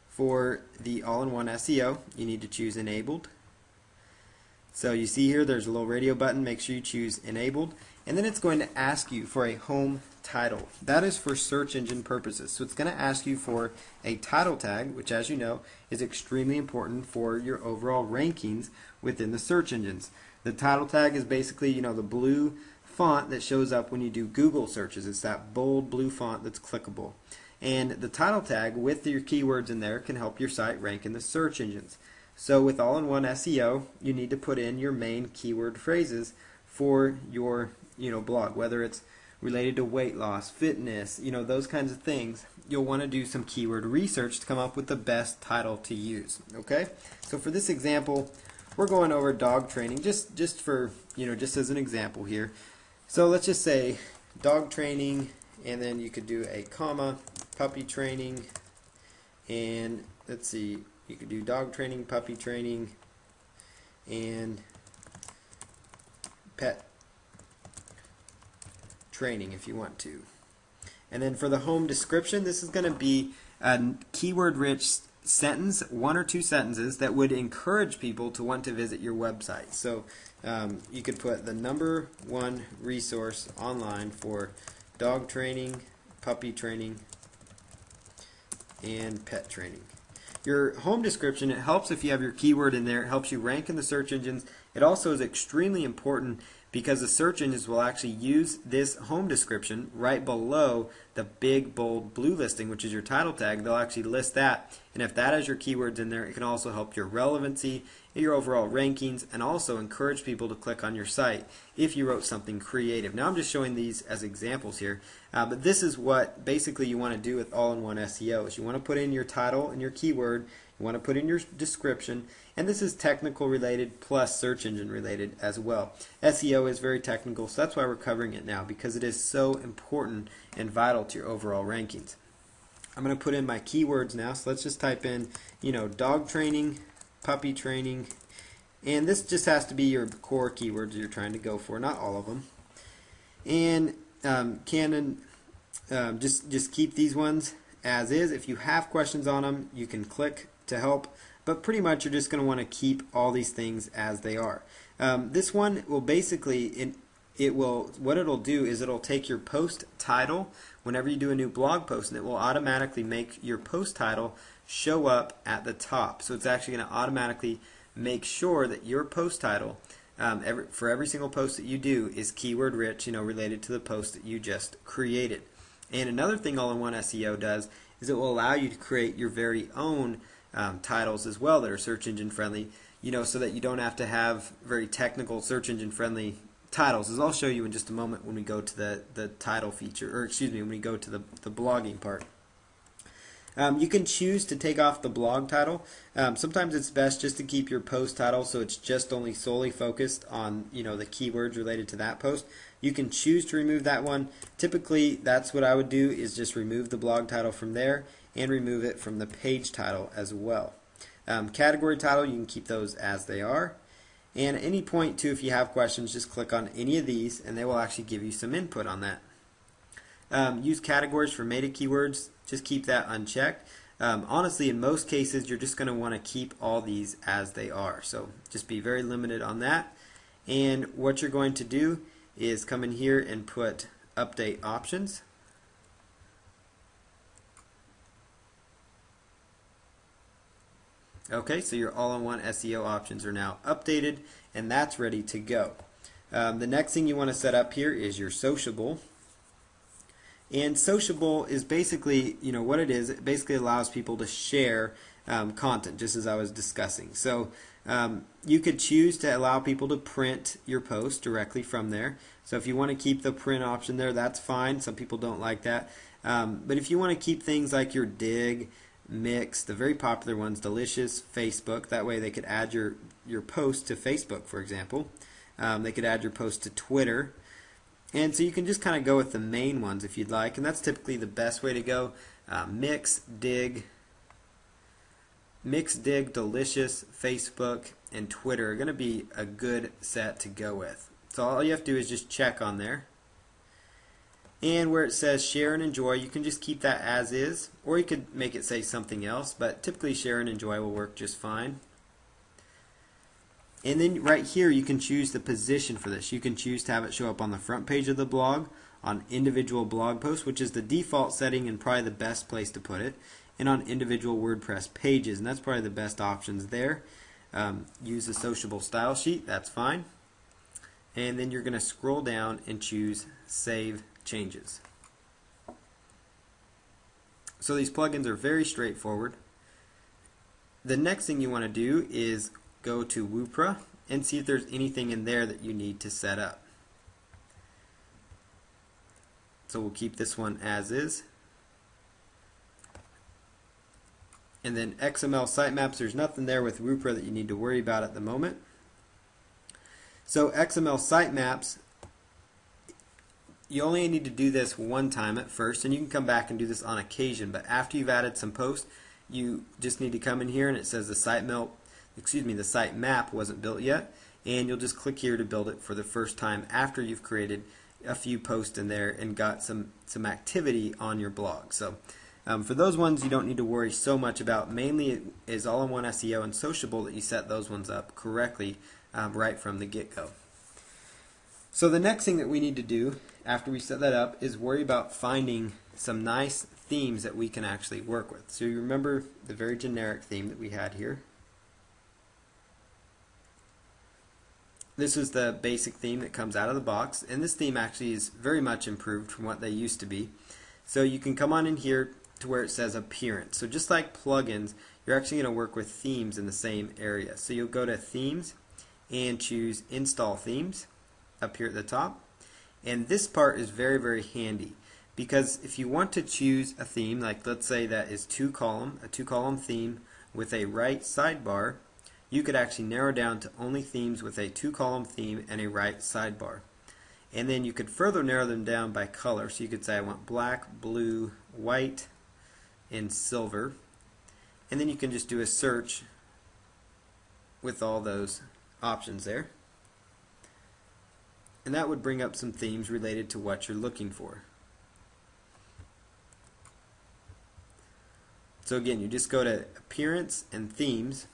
For the all-in-one SEO, you need to choose Enabled. So you see here there's a little radio button, make sure you choose Enabled, and then it's going to ask you for a home title. That is for search engine purposes. So it's going to ask you for a title tag, which as you know is extremely important for your overall rankings within the search engines. The title tag is basically the blue font that shows up when you do Google searches. It's that bold blue font that's clickable. And the title tag with your keywords in there can help your site rank in the search engines. So with all-in-one SEO, you need to put in your main keyword phrases for your blog, whether it's related to weight loss, fitness, those kinds of things. You'll want to do some keyword research to come up with the best title to use. Okay? So for this example, we're going over dog training just for, just as an example here. So let's just say dog training, and then you could do a comma, puppy training, and let's see, you could do dog training, puppy training, and pet training if you want to. And then for the home description, this is going to be a keyword-rich sentence, 1 or 2 sentences that would encourage people to want to visit your website. So you could put the #1 resource online for dog training, puppy training, and pet training. Your home description, it helps if you have your keyword in there. It helps you rank in the search engines. It also is extremely important because the search engines will actually use this home description right below the big bold blue listing, which is your title tag. They'll actually list that, and if that has your keywords in there, it can also help your relevancy, your overall rankings, and also encourage people to click on your site if you wrote something creative. Now I'm just showing these as examples here, but this is what basically you want to do with all-in-one SEO. Is you want to put in your title and your keyword, you want to put in your description, and this is technical related plus search engine related as well. SEO is very technical, so that's why we're covering it now, because it is so important and vital to your overall rankings. I'm going to put in my keywords now, so let's just type in, dog training, puppy training, and this just has to be your core keywords you're trying to go for, not all of them. And just keep these ones as is. If you have questions on them, you can click to help, but pretty much you're just going to want to keep all these things as they are. This one will basically, what it'll do is it'll take your post title whenever you do a new blog post, and it will automatically make your post title show up at the top. So it's actually going to automatically make sure that your post title for every single post that you do is keyword rich, related to the post that you just created. And another thing all-in-one SEO does is it will allow you to create your very own titles as well that are search engine friendly, so that you don't have to have very technical search engine friendly titles, as I'll show you in just a moment when we go to the title feature, or excuse me, when we go to the blogging part. You can choose to take off the blog title. Sometimes it's best just to keep your post title so it's just only solely focused on the keywords related to that post. You can choose to remove that one. Typically that's what I would do, is just remove the blog title from there and remove it from the page title as well. Category title, you can keep those as they are. And at any point too, if you have questions, just click on any of these and they will actually give you some input on that. Use categories for meta keywords. Just keep that unchecked. Honestly, in most cases, you're just going to want to keep all these as they are. So just be very limited on that. And what you're going to do is come in here and put update options. Okay, so your all-in-one SEO options are now updated, and that's ready to go. The next thing you want to set up here is your sociable. And sociable is basically, what it is. It basically allows people to share content, just as I was discussing. So you could choose to allow people to print your post directly from there. So if you want to keep the print option there, that's fine. Some people don't like that. But if you want to keep things like your dig, mix, the very popular ones, delicious, Facebook, that way they could add your post to Facebook, for example. They could add your post to Twitter. And so you can just kind of go with the main ones if you'd like, and that's typically the best way to go. Mix, dig, delicious, Facebook, and Twitter are going to be a good set to go with. So all you have to do is just check on there. And where it says share and enjoy, you can just keep that as is, or you could make it say something else, but typically share and enjoy will work just fine. And then right here you can choose the position for this. You can choose to have it show up on the front page of the blog, on individual blog posts, which is the default setting and probably the best place to put it, and on individual WordPress pages, and that's probably the best options there. Use the sociable style sheet, that's fine. And then you're going to scroll down and choose Save Changes. So these plugins are very straightforward. The next thing you want to do is go to Wordpress and see if there's anything in there that you need to set up. So we'll keep this one as is. And then XML sitemaps, there's nothing there with Wordpress that you need to worry about at the moment. So XML sitemaps, you only need to do this one time at first, and you can come back and do this on occasion, but after you've added some posts, you just need to come in here and it says the sitemap wasn't built yet, and you'll just click here to build it for the first time after you've created a few posts in there and got some activity on your blog. So for those ones you don't need to worry so much about. Mainly it is all-in-one SEO and sociable that you set those ones up correctly right from the get-go. So the next thing that we need to do after we set that up is worry about finding some nice themes that we can actually work with. So you remember the very generic theme that we had here. This is the basic theme that comes out of the box, and this theme actually is very much improved from what they used to be. So you can come on in here to where it says appearance. So just like plugins, you're actually going to work with themes in the same area. So you'll go to themes and choose install themes up here at the top. And this part is very, very handy, because if you want to choose a theme, like let's say that is a two-column theme with a right sidebar, you could actually narrow down to only themes with a two-column theme and a right sidebar. And then you could further narrow them down by color. So you could say I want black, blue, white, and silver. And then you can just do a search with all those options there. And that would bring up some themes related to what you're looking for. So again, you just go to Appearance and Themes,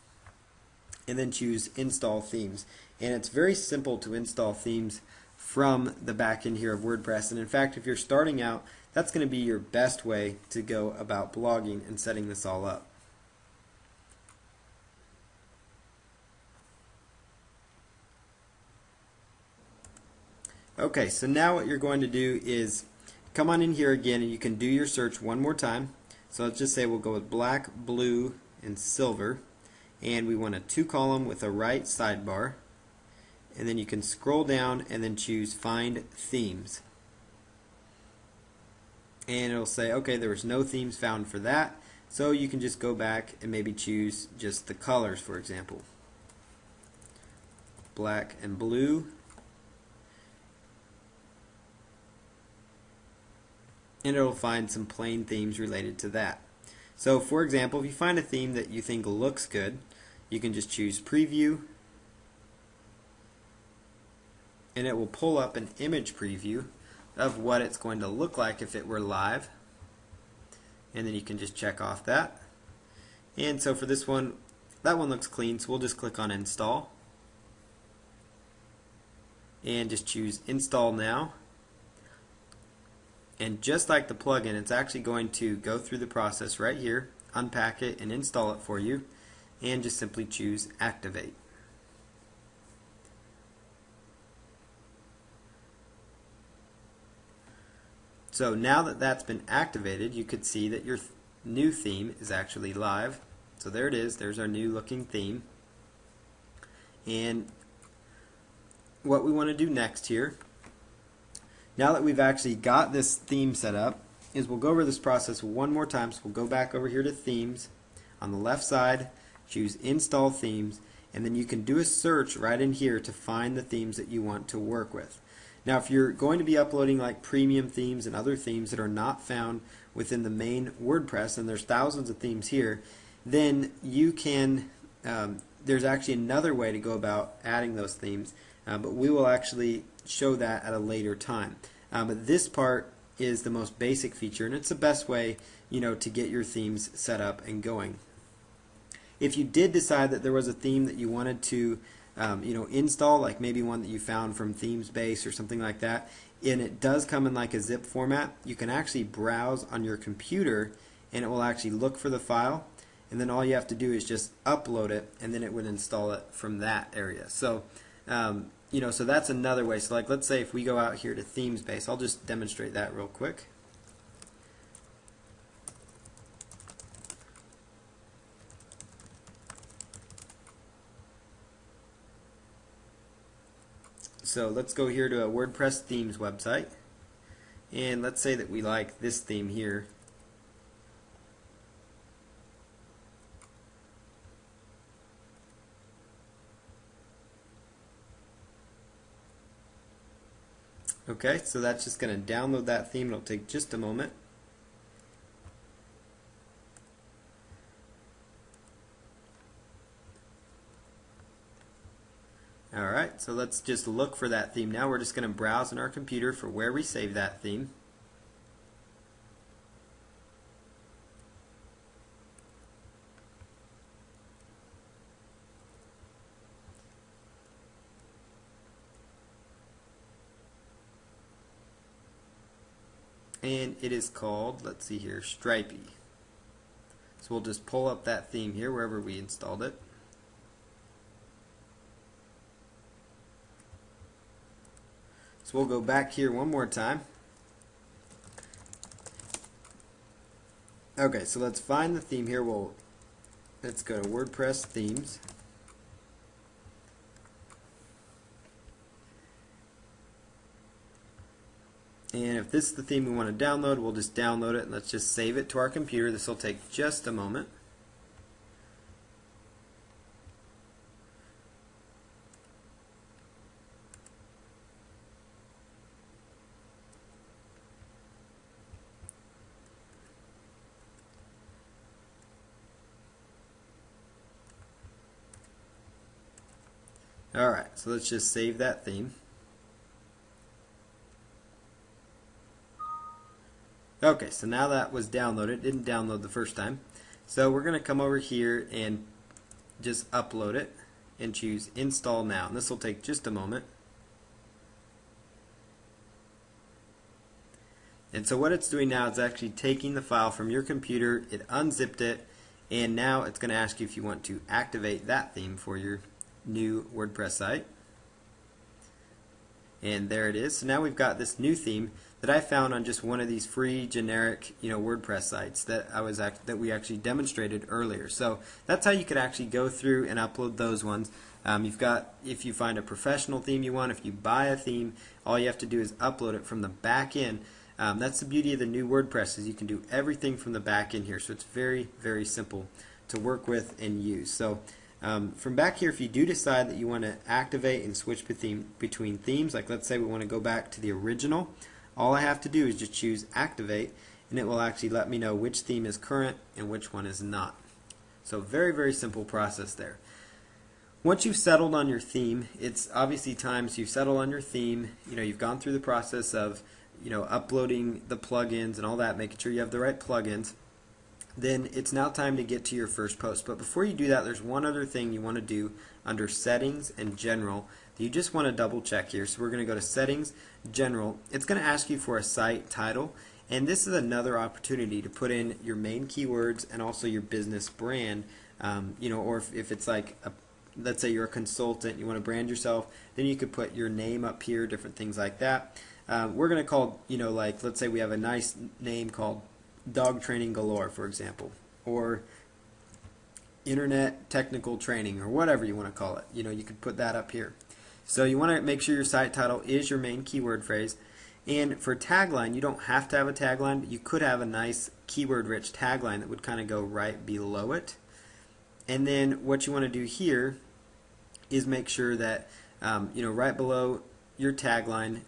and then choose Install Themes. And it's very simple to install themes from the back end here of WordPress. And in fact, if you're starting out, that's going to be your best way to go about blogging and setting this all up. Okay, so now what you're going to do is come on in here again, and you can do your search one more time. So let's just say we'll go with black, blue, and silver, and we want a two-column with a right sidebar, and then you can scroll down and then choose Find Themes. And it'll say, okay, there was no themes found for that, so you can just go back and maybe choose just the colors, for example. Black and blue. And it'll find some plain themes related to that. So for example, if you find a theme that you think looks good, you can just choose Preview, and it will pull up an image preview of what it's going to look like if it were live. And then you can just check off that. And so for this one, that one looks clean, so we'll just click on Install and just choose Install Now. And just like the plugin, it's actually going to go through the process right here, unpack it and install it for you, and just simply choose Activate. So now that that's been activated, you could see that your new theme is actually live. So there it is, there's our new looking theme. And what we want to do next here, now that we've actually got this theme set up, is we'll go over this process one more time. So we'll go back over here to Themes. On the left side, choose Install Themes, and then you can do a search right in here to find the themes that you want to work with. Now if you're going to be uploading like premium themes and other themes that are not found within the main WordPress, and there's thousands of themes here, then you can, there's actually another way to go about adding those themes, but we will actually show that at a later time. But this part is the most basic feature, and it's the best way, to get your themes set up and going. If you did decide that there was a theme that you wanted to install, like maybe one that you found from ThemesBase or something like that, and it does come in like a zip format, you can actually browse on your computer and it will actually look for the file, and then all you have to do is just upload it, and then it would install it from that area. So so that's another way. So like let's say if we go out here to ThemesBase, I'll just demonstrate that real quick. So let's go here to a WordPress themes website, and let's say that we like this theme here. Okay, so that's just going to download that theme. It'll take just a moment. Alright, so let's just look for that theme now. We're just going to browse on our computer for where we save that theme. And it is called, let's see here, Stripey. So we'll just pull up that theme here wherever we installed it. So we'll go back here one more time. Okay, so let's find the theme here. Let's go to WordPress Themes. And if this is the theme we want to download, we'll just download it, and let's just save it to our computer. This will take just a moment. Alright, so let's just save that theme. Okay, so now that was downloaded. It didn't download the first time. So we're going to come over here and just upload it and choose Install Now. And this will take just a moment. And so what it's doing now is actually taking the file from your computer, it unzipped it, and now it's going to ask you if you want to activate that theme for your new WordPress site. And there it is. So now we've got this new theme that I found on just one of these free generic WordPress sites that we actually demonstrated earlier. So that's how you could actually go through and upload those ones. You've got, if you find a professional theme you want, if you buy a theme, all you have to do is upload it from the back end. That's the beauty of the new WordPress, is you can do everything from the back end here. So it's very, very simple to work with and use. So from back here, if you do decide that you want to activate and switch between themes, like let's say we want to go back to the original, all I have to do is just choose activate, and it will actually let me know which theme is current and which one is not. So very, very simple process there. Once you've settled on your theme, it's obviously time. So you've settled on your theme, you've gone through the process of uploading the plugins and all that, making sure you have the right plugins. Then it's now time to get to your first post. But before you do that, there's one other thing you want to do under settings and general that you just want to double check here. So we're going to go to settings, general. It's going to ask you for a site title, and this is another opportunity to put in your main keywords and also your business brand. Or if it's like let's say you're a consultant, you want to brand yourself, then you could put your name up here, different things like that. We're going to call, like let's say we have a nice name called Dog Training Galore, for example, or Internet Technical Training, or whatever you want to call it. You could put that up here. So you want to make sure your site title is your main keyword phrase. And for tagline, you don't have to have a tagline, but you could have a nice keyword-rich tagline that would kind of go right below it. And then what you want to do here is make sure that right below your tagline,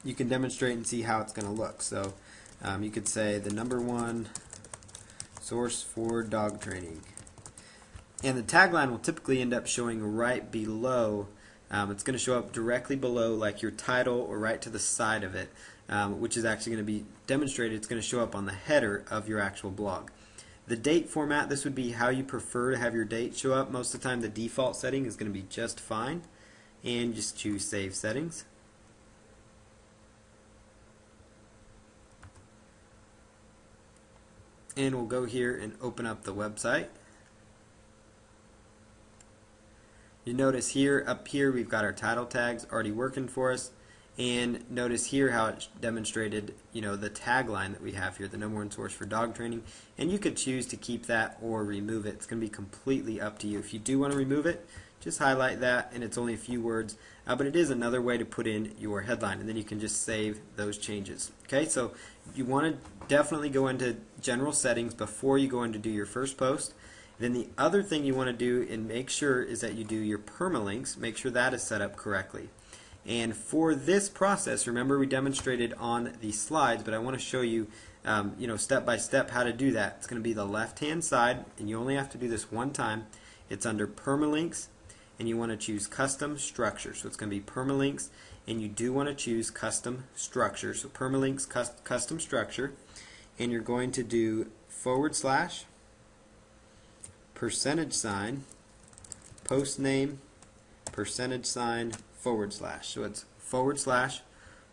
you can demonstrate and see how it's going to look. So you could say the #1 source for dog training, and the tagline will typically end up showing right below. It's going to show up directly below, like your title, or right to the side of it, which is actually going to be demonstrated. It's going to show up on the header of your actual blog. The date format, this would be how you prefer to have your date show up. Most of the time the default setting is going to be just fine, and just choose Save Settings. And we'll go here and open up the website. You notice here, up here, we've got our title tags already working for us. And notice here how it's demonstrated, the tagline that we have here, the #1 source for dog training. And you could choose to keep that or remove it. It's going to be completely up to you. If you do want to remove it, just highlight that, and it's only a few words. But it is another way to put in your headline, and then you can just save those changes. Okay, so you want to definitely go into general settings before you go in to do your first post. Then the other thing you want to do and make sure is that you do your permalinks. Make sure that is set up correctly. And for this process, remember we demonstrated on the slides, but I want to show you, step by step how to do that. It's going to be the left-hand side, and you only have to do this one time. It's under permalinks, and you want to choose custom structure. So it's going to be permalinks, and you do want to choose custom structure. So permalinks custom structure, and you're going to do /, %, post name, %, /. So it's /,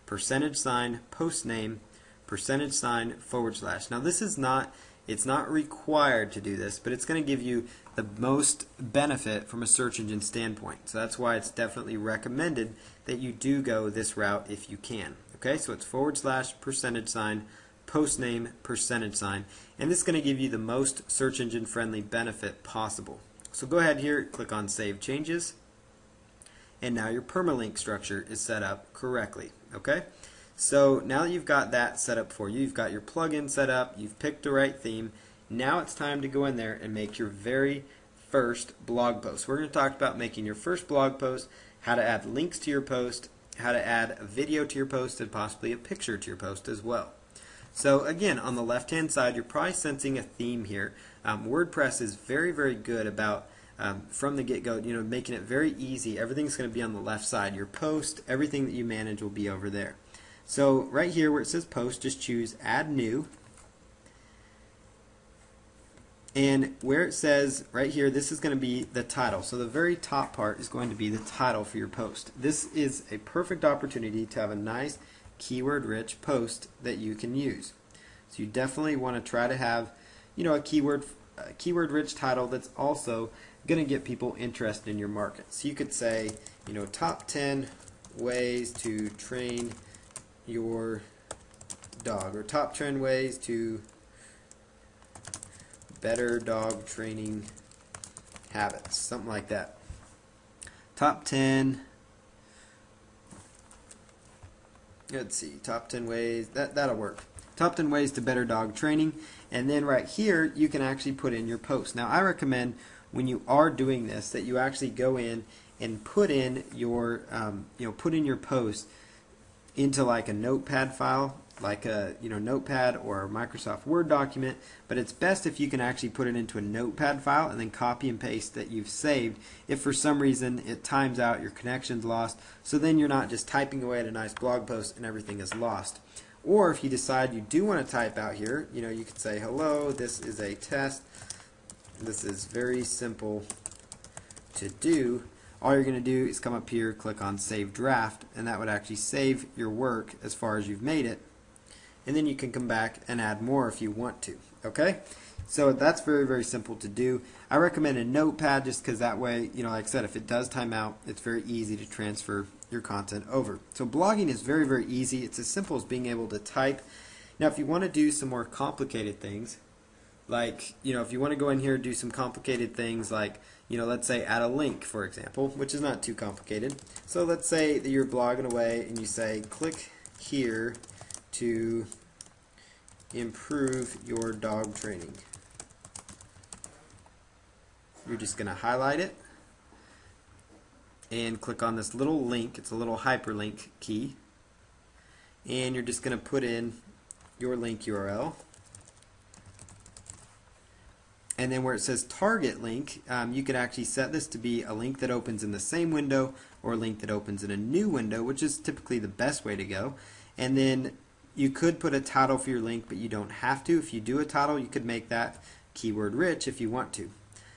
%, post name, %, /. Now this is not, it's not required to do this, but it's going to give you the most benefit from a search engine standpoint. So that's why it's definitely recommended that you do go this route if you can. Okay, so it's /, %, post name, %, and this is going to give you the most search engine friendly benefit possible. So go ahead here, click on Save Changes, and now your permalink structure is set up correctly. Okay, so now that you've got that set up for you, you've got your plugin set up, you've picked the right theme. Now it's time to go in there and make your very first blog post. We're going to talk about making your first blog post, how to add links to your post, how to add a video to your post, and possibly a picture to your post as well. So again, on the left-hand side, you're probably sensing a theme here. WordPress is very, very good about, from the get-go, making it very easy. Everything's going to be on the left side. Your post, everything that you manage will be over there. So right here where it says post, just choose Add New. And where it says right here, this is going to be the title. So the very top part is going to be the title for your post. This is a perfect opportunity to have a nice keyword-rich post that you can use. So you definitely want to try to have, a keyword-rich title that's also going to get people interested in your market. So you could say, top 10 ways to train your dog, or top 10 ways to better dog training habits, something like that. Top 10, let's see, top 10 ways, that'll work. Top 10 ways to better dog training, and then right here you can actually put in your post. Now I recommend when you are doing this that you actually go in and put in your put in your post into like a notepad file, like a notepad or a Microsoft Word document, but it's best if you can actually put it into a notepad file and then copy and paste that you've saved if for some reason it times out, your connection's lost, so then you're not just typing away at a nice blog post and everything is lost. Or if you decide you do want to type out here, you could say, hello, this is a test, this is very simple to do. All you're going to do is come up here, click on Save Draft, and that would actually save your work as far as you've made it. And then you can come back and add more if you want to. Okay? So that's very, very simple to do. I recommend a notepad just because that way, like I said, if it does time out, it's very easy to transfer your content over. So blogging is very, very easy. It's as simple as being able to type. Now if you want to do some more complicated things, like, if you want to go in here and do some complicated things like, let's say add a link, for example, which is not too complicated. So let's say that you're blogging away and you say, click here to improve your dog training. You're just going to highlight it and click on this little link. It's a little hyperlink key. And you're just going to put in your link URL. And then where it says target link, you could actually set this to be a link that opens in the same window or a link that opens in a new window, which is typically the best way to go. And then you could put a title for your link, but you don't have to. If you do a title, you could make that keyword rich if you want to.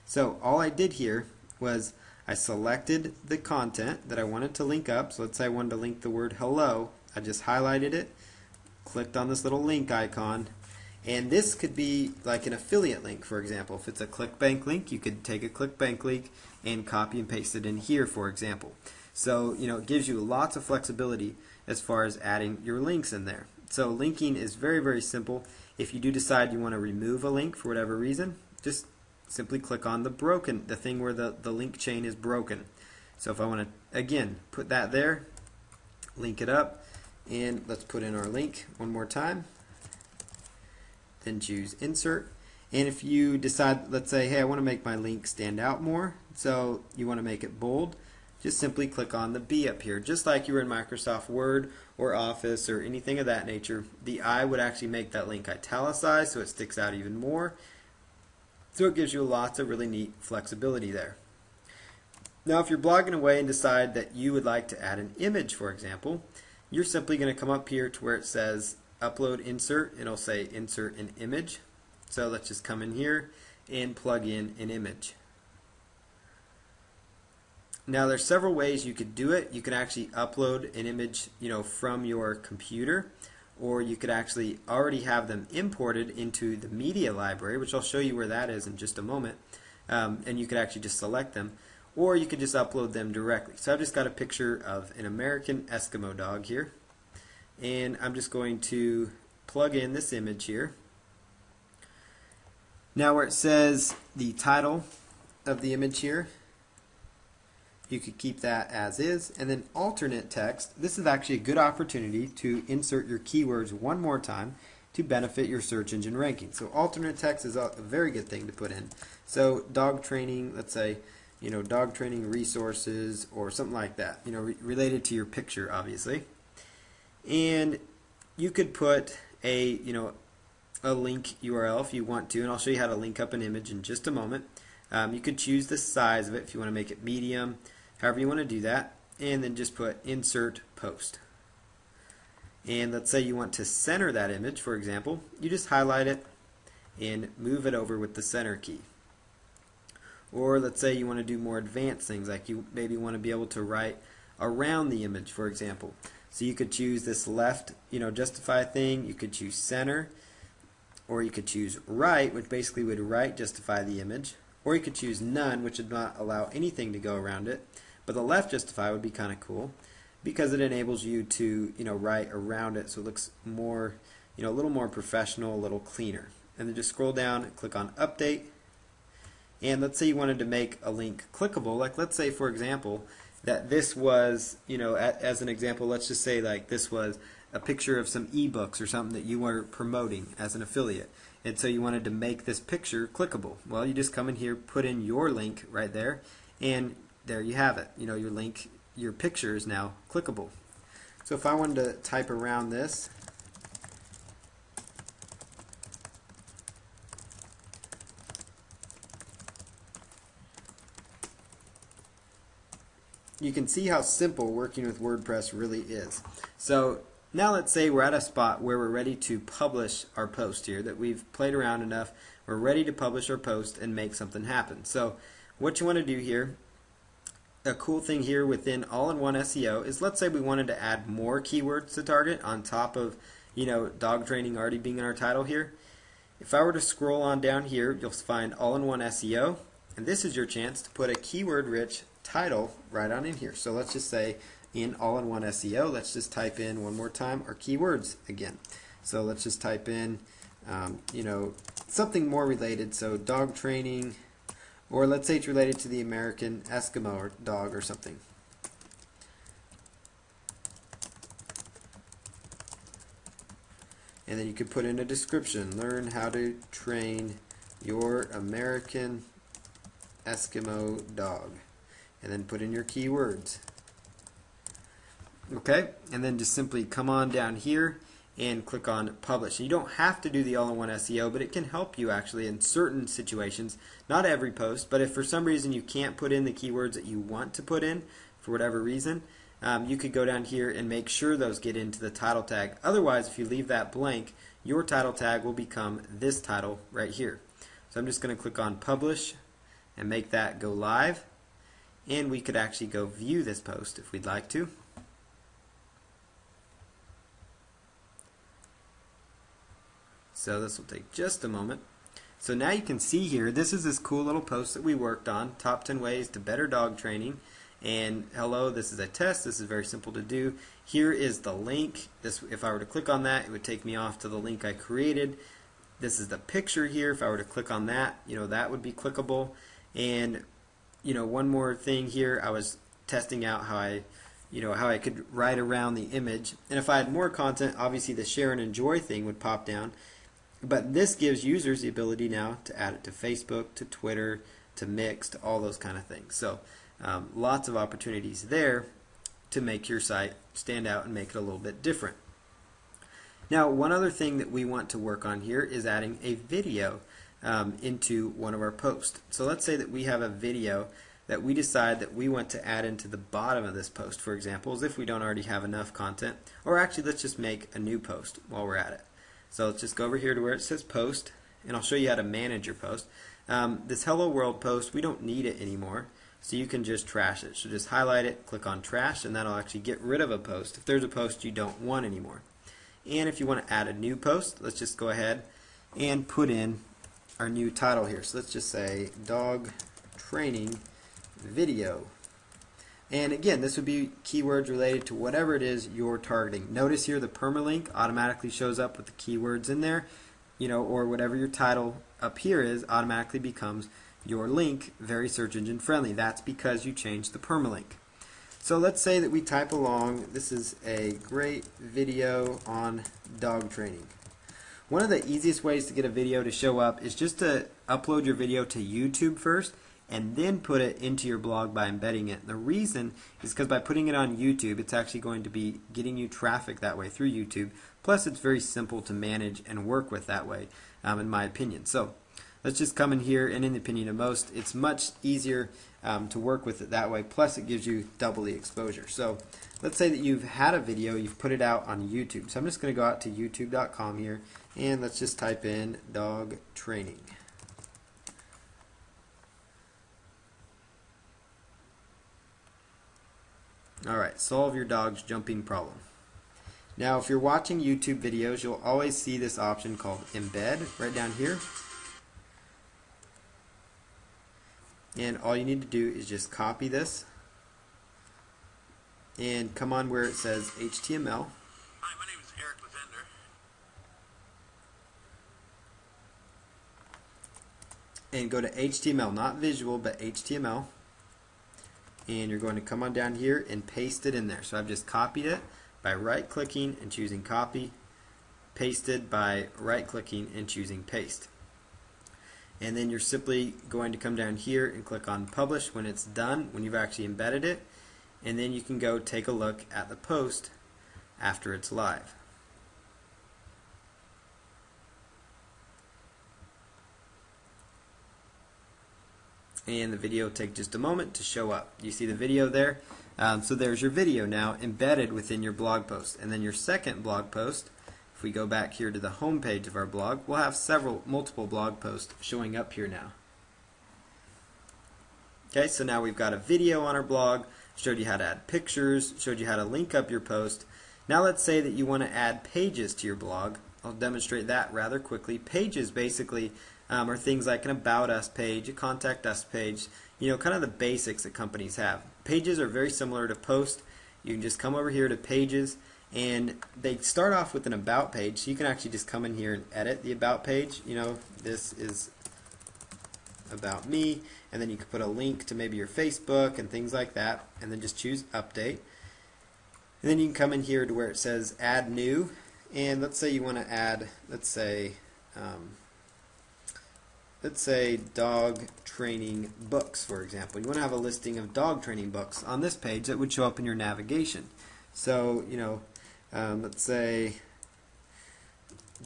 So all I did here was I selected the content that I wanted to link up. So let's say I wanted to link the word hello. I just highlighted it, clicked on this little link icon, and this could be like an affiliate link, for example. If it's a ClickBank link, you could take a ClickBank link and copy and paste it in here, for example. So, it gives you lots of flexibility as far as adding your links in there. So linking is very, very simple. If you do decide you want to remove a link for whatever reason, just simply click on the thing where the link chain is broken. So if I want to, again, put that there, link it up, and let's put in our link one more time. Then choose Insert. And if you decide, let's say, hey, I want to make my link stand out more, so you want to make it bold, just simply click on the B up here. Just like you were in Microsoft Word or Office or anything of that nature, the I would actually make that link italicized so it sticks out even more. So it gives you lots of really neat flexibility there. Now if you're blogging away and decide that you would like to add an image, for example, you're simply going to come up here to where it says Upload Insert, and it'll say Insert an Image. So let's just come in here and plug in an image. Now there's several ways you could do it. You could actually upload an image, from your computer, or you could actually already have them imported into the media library, which I'll show you where that is in just a moment, and you could actually just select them, or you could just upload them directly. So I've just got a picture of an American Eskimo dog here, and I'm just going to plug in this image here. Now where it says the title of the image here, you could keep that as is, and then alternate text. This is actually a good opportunity to insert your keywords one more time to benefit your search engine ranking. So alternate text is a very good thing to put in. So dog training, let's say, dog training resources or something like that, related to your picture, obviously. And you could put a link URL if you want to, and I'll show you how to link up an image in just a moment. You could choose the size of it if you want to make it medium, however you want to do that, and then just put Insert Post. And let's say you want to center that image, for example, you just highlight it and move it over with the center key. Or let's say you want to do more advanced things, like you maybe want to be able to write around the image, for example. So you could choose this left, justify thing, you could choose center, or you could choose right, which basically would right justify the image, or you could choose none, which would not allow anything to go around it. But the left justify would be kind of cool because it enables you to write around it so it looks more a little more professional, a little cleaner. And then just scroll down and click on update. And let's say you wanted to make a link clickable. Like let's say, for example, that this was, as an example, let's just say like this was a picture of some ebooks or something that you were promoting as an affiliate. And so you wanted to make this picture clickable. Well, you just come in here, put in your link right there, and there you have it. Your link, your picture is now clickable. So if I wanted to type around this, you can see how simple working with WordPress really is. So now let's say we're at a spot where we're ready to publish our post here, that we've played around enough, we're ready to publish our post and make something happen. So what you want to do here, a cool thing here within all-in-one SEO is, let's say we wanted to add more keywords to target on top of dog training already being in our title here. If I were to scroll on down here, you'll find all-in-one SEO, and this is your chance to put a keyword-rich title right on in here. So let's just say in all-in-one SEO, let's just type in one more time our keywords again. So let's just type in something more related, so dog training, or let's say it's related to the American Eskimo or dog or something. And then you could put in a description, learn how to train your American Eskimo dog, and then put in your keywords. Okay, and then just simply come on down here and click on publish. You don't have to do the all-in-one SEO, but it can help you actually in certain situations. Not every post, but if for some reason you can't put in the keywords that you want to put in for whatever reason, you could go down here and make sure those get into the title tag. Otherwise, if you leave that blank, your title tag will become this title right here. So I'm just going to click on publish and make that go live, and we could actually go view this post if we'd like to. So this will take just a moment. So now you can see here, this is this cool little post that we worked on, top 10 ways to better dog training. And hello, this is a test. This is very simple to do. Here is the link. This, if I were to click on that, it would take me off to the link I created. This is the picture here. If I were to click on that, that would be clickable. And one more thing here, I was testing out how I could write around the image. And if I had more content, obviously the share and enjoy thing would pop down. But this gives users the ability now to add it to Facebook, to Twitter, to Mix, to all those kind of things. So lots of opportunities there to make your site stand out and make it a little bit different. Now, one other thing that we want to work on here is adding a video into one of our posts. So let's say that we have a video that we decide that we want to add into the bottom of this post, for example, as if we don't already have enough content. Or actually, let's just make a new post while we're at it. So let's just go over here to where it says post, and I'll show you how to manage your post. This Hello World post, we don't need it anymore, so you can just trash it. So just highlight it, click on trash, and that'll actually get rid of a post if there's a post you don't want anymore. And if you want to add a new post, let's just go ahead and put in our new title here. So let's just say dog training video. And again, this would be keywords related to whatever it is you're targeting. Notice here the permalink automatically shows up with the keywords in there, or whatever your title up here is automatically becomes your link, very search engine friendly. That's because you changed the permalink. So let's say that we type along, this is a great video on dog training. One of the easiest ways to get a video to show up is just to upload your video to YouTube first, and then put it into your blog by embedding it. And the reason is because by putting it on YouTube, it's actually going to be getting you traffic that way through YouTube. Plus, it's very simple to manage and work with that way, in my opinion. So let's just come in here, and in the opinion of most, it's much easier to work with it that way. Plus, it gives you double the exposure. So let's say that you've had a video, you've put it out on YouTube. So I'm just going to go out to youtube.com here, and let's just type in dog training. Alright, solve your dog's jumping problem. Now, if you're watching YouTube videos, you'll always see this option called embed right down here. And all you need to do is just copy this and come on where it says HTML. Hi, my name is Eric Lavender. and go to HTML, not visual, but HTML. And you're going to come on down here and paste it in there. So I've just copied it by right-clicking and choosing copy, pasted by right-clicking and choosing paste. And then you're simply going to come down here and click on publish when it's done, when you've actually embedded it, and then you can go take a look at the post after it's live. And the video will take just a moment to show up. You see the video there? So there's your video now embedded within your blog post. And then your second blog post, if we go back here to the home page of our blog, we'll have multiple blog posts showing up here now. Okay, so now we've got a video on our blog, showed you how to add pictures, showed you how to link up your post. Now let's say that you want to add pages to your blog. I'll demonstrate that rather quickly. Pages basically are things like an About Us page, a Contact Us page, kind of the basics that companies have. Pages are very similar to posts. You can just come over here to Pages, and they start off with an About page, so you can actually just come in here and edit the About page. This is about me, and then you can put a link to maybe your Facebook and things like that, and then just choose Update. And then you can come in here to where it says Add New, and let's say you want to add, let's say dog training books, for example. You want to have a listing of dog training books on this page that would show up in your navigation. So, let's say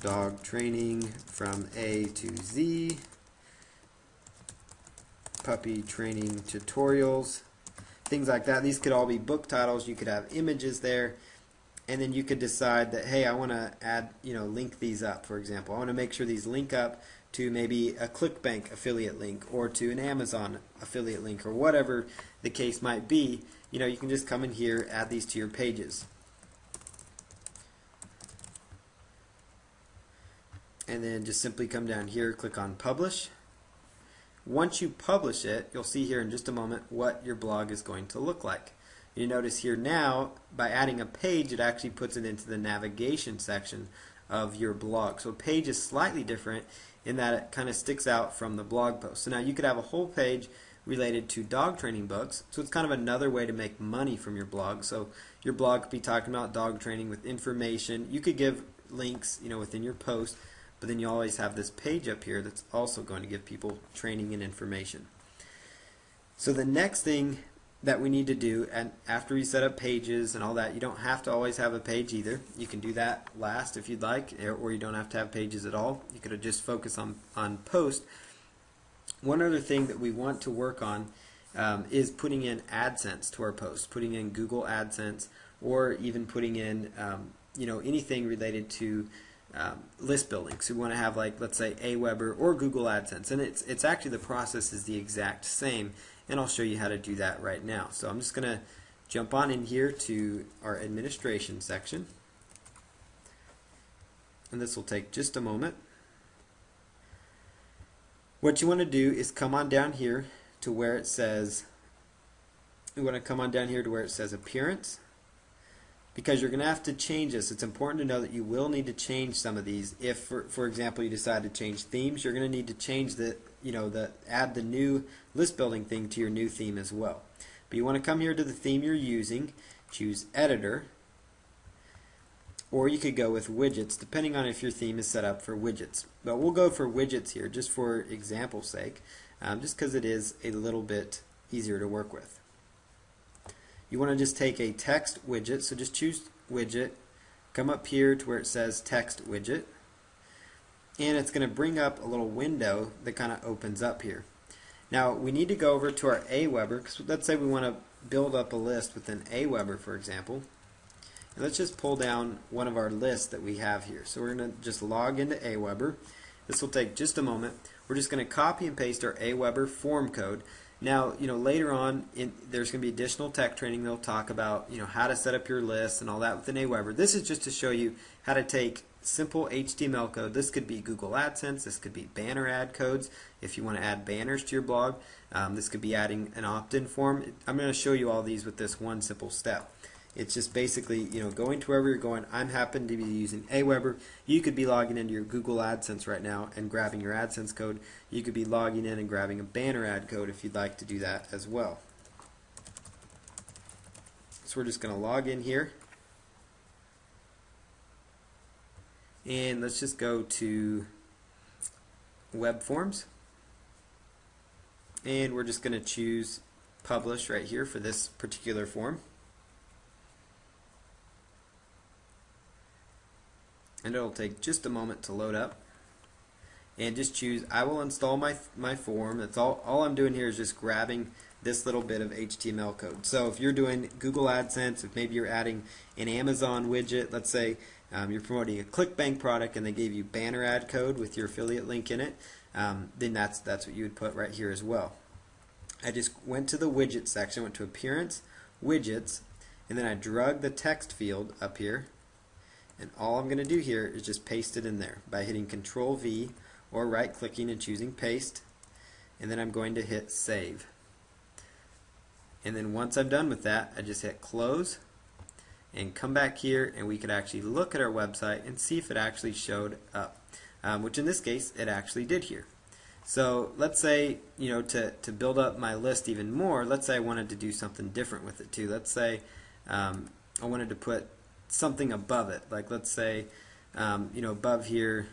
dog training from A to Z, puppy training tutorials, things like that. These could all be book titles. You could have images there, and then you could decide that, hey, I want to add, link these up, for example. I want to make sure these link up to maybe a ClickBank affiliate link or to an Amazon affiliate link or whatever the case might be. You can just come in here, add these to your pages. And then just simply come down here, click on Publish. Once you publish it, you'll see here in just a moment what your blog is going to look like. You notice here now, by adding a page, it actually puts it into the navigation section of your blog. So a page is slightly different in that it kind of sticks out from the blog post. So now you could have a whole page related to dog training books. So it's kind of another way to make money from your blog. So your blog could be talking about dog training with information. You could give links, within your post, but then you always have this page up here that's also going to give people training and information. So the next thing that we need to do, and after we set up pages and all that, you don't have to always have a page either. You can do that last if you'd like, or you don't have to have pages at all. You could just focus on post. One other thing that we want to work on is putting in AdSense to our posts, putting in Google AdSense, or even putting in anything related to list building. So we want to have, like, let's say Aweber or Google AdSense, and it's actually, the process is the exact same, and I'll show you how to do that right now. So I'm just going to jump on in here to our administration section, and this will take just a moment. What you want to do is come on down here to where it says, appearance, because you're going to have to change this. It's important to know that you will need to change some of these. If, for example, you decide to change themes, you're going to need to change add the new list building thing to your new theme as well. But you want to come here to the theme you're using, choose Editor, or you could go with widgets, depending on if your theme is set up for widgets. But we'll go for widgets here, just for example's sake, just because it is a little bit easier to work with. You want to just take a text widget, so just choose widget, come up here to where it says text widget, and it's going to bring up a little window that kind of opens up here. Now we need to go over to our Aweber, because let's say we want to build up a list within Aweber, for example. And let's just pull down one of our lists that we have here. So we're going to just log into Aweber. This will take just a moment. We're just going to copy and paste our Aweber form code. Now, later on, there's going to be additional tech training that'll talk about, how to set up your list and all that within Aweber. This is just to show you how to take simple HTML code. This could be Google AdSense. This could be banner ad codes if you want to add banners to your blog. This could be adding an opt-in form. I'm going to show you all these with this one simple step. It's just basically, going to wherever you're going. I'm happen to be using Aweber. You could be logging into your Google AdSense right now and grabbing your AdSense code. You could be logging in and grabbing a banner ad code if you'd like to do that as well. So we're just going to log in here. And let's just go to Web Forms. And we're just going to choose Publish right here for this particular form. And it'll take just a moment to load up. And just choose, I will install my form. That's all I'm doing here is just grabbing this little bit of HTML code. So if you're doing Google AdSense, if maybe you're adding an Amazon widget, let's say you're promoting a ClickBank product and they gave you banner ad code with your affiliate link in it, then that's what you would put right here as well. I just went to the widget section, went to Appearance, Widgets, and then I drug the text field up here. And all I'm going to do here is just paste it in there by hitting Control V or right clicking and choosing Paste. And then I'm going to hit Save. And then once I'm done with that, I just hit Close and come back here, and we could actually look at our website and see if it actually showed up, which in this case it actually did here. So let's say, to build up my list even more, let's say I wanted to do something different with it too. Let's say I wanted to put something above it, like let's say above here,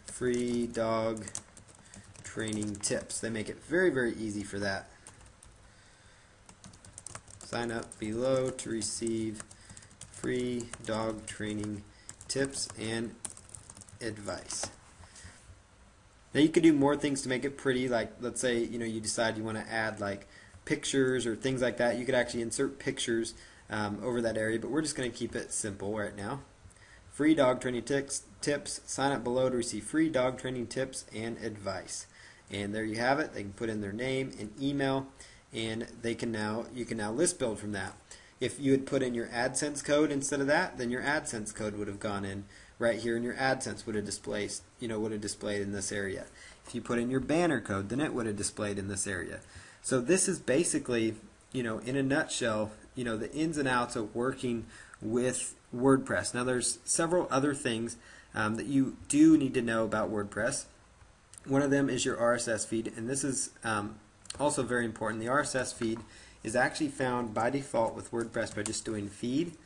free dog training tips. They make it very, very easy for that. Sign up below to receive free dog training tips and advice. Now you could do more things to make it pretty, like let's say you decide you want to add like pictures or things like that. You could actually insert pictures over that area, but we're just going to keep it simple right now. Free dog training tips. Sign up below to receive free dog training tips and advice. And there you have it. They can put in their name and email, and you can now list build from that. If you had put in your AdSense code instead of that, then your AdSense code would have gone in right here, and your AdSense would have displayed in this area. If you put in your banner code, then it would have displayed in this area. So this is basically, in a nutshell, the ins and outs of working with WordPress. Now there's several other things that you do need to know about WordPress. One of them is your RSS feed, and this is also very important. The RSS feed is actually found by default with WordPress by just doing feed.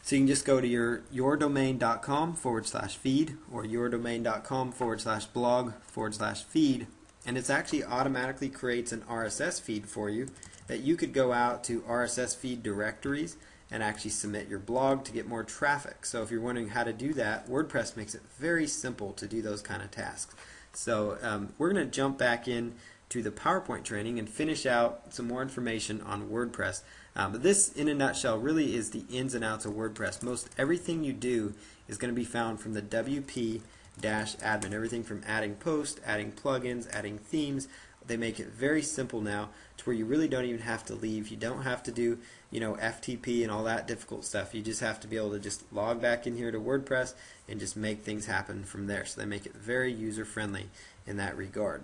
So you can just go to yourdomain.com/feed or yourdomain.com/blog/feed, and it actually automatically creates an RSS feed for you that you could go out to RSS feed directories and actually submit your blog to get more traffic. So if you're wondering how to do that, WordPress makes it very simple to do those kind of tasks. So we're going to jump back in to the PowerPoint training and finish out some more information on WordPress. But this, in a nutshell, really is the ins and outs of WordPress. Most everything you do is going to be found from the WP-admin. Everything from adding posts, adding plugins, adding themes. They make it very simple now to where you really don't even have to leave. You don't have to do, FTP and all that difficult stuff. You just have to be able to just log back in here to WordPress and just make things happen from there. So they make it very user-friendly in that regard.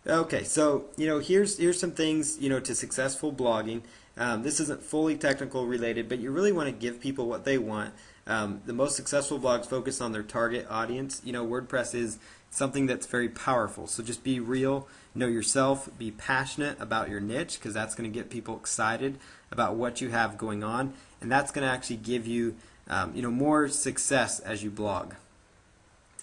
Okay, so here's some things to successful blogging. This isn't fully technical related, but you really want to give people what they want. The most successful blogs focus on their target audience. WordPress is something that's very powerful. So just be real, know yourself, be passionate about your niche, because that's going to get people excited about what you have going on, and that's going to actually give you more success as you blog.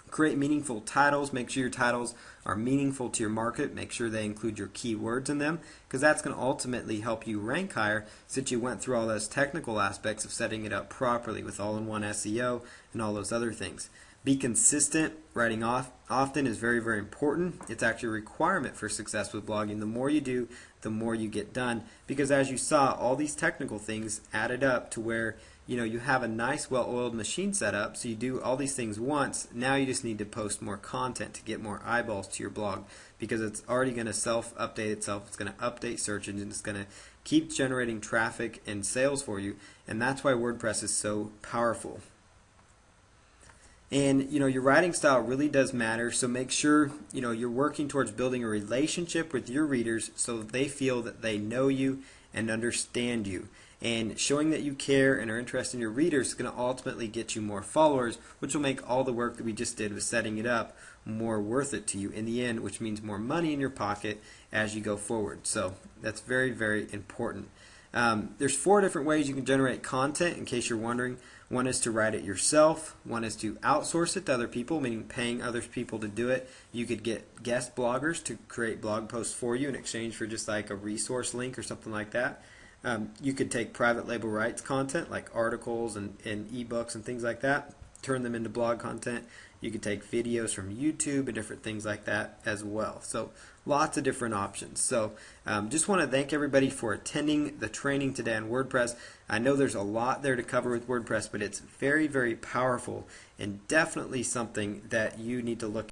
Create meaningful titles. Make sure your titles are meaningful to your market. Make sure they include your keywords in them, because that's going to ultimately help you rank higher, since you went through all those technical aspects of setting it up properly with all-in-one SEO and all those other things. Be consistent. Writing often is very, very important. It's actually a requirement for success with blogging. The more you do, the more you get done, because as you saw, all these technical things added up to where you have a nice, well-oiled machine set up. So you do all these things once. Now you just need to post more content to get more eyeballs to your blog, because it's already going to self-update itself. It's going to update search engines. It's going to keep generating traffic and sales for you, and that's why WordPress is so powerful. And your writing style really does matter, so make sure you're working towards building a relationship with your readers so that they feel that they know you and understand you. And showing that you care and are interested in your readers is going to ultimately get you more followers, which will make all the work that we just did with setting it up more worth it to you in the end, which means more money in your pocket as you go forward. So that's very, very important. There's 4 different ways you can generate content, in case you're wondering. One is to write it yourself. One is to outsource it to other people, meaning paying other people to do it. You could get guest bloggers to create blog posts for you in exchange for just like a resource link or something like that. You could take private label rights content like articles and ebooks and things like that, turn them into blog content. You could take videos from YouTube and different things like that as well. So lots of different options. So just want to thank everybody for attending the training today on WordPress. I know there's a lot there to cover with WordPress, but it's very, very powerful and definitely something that you need to look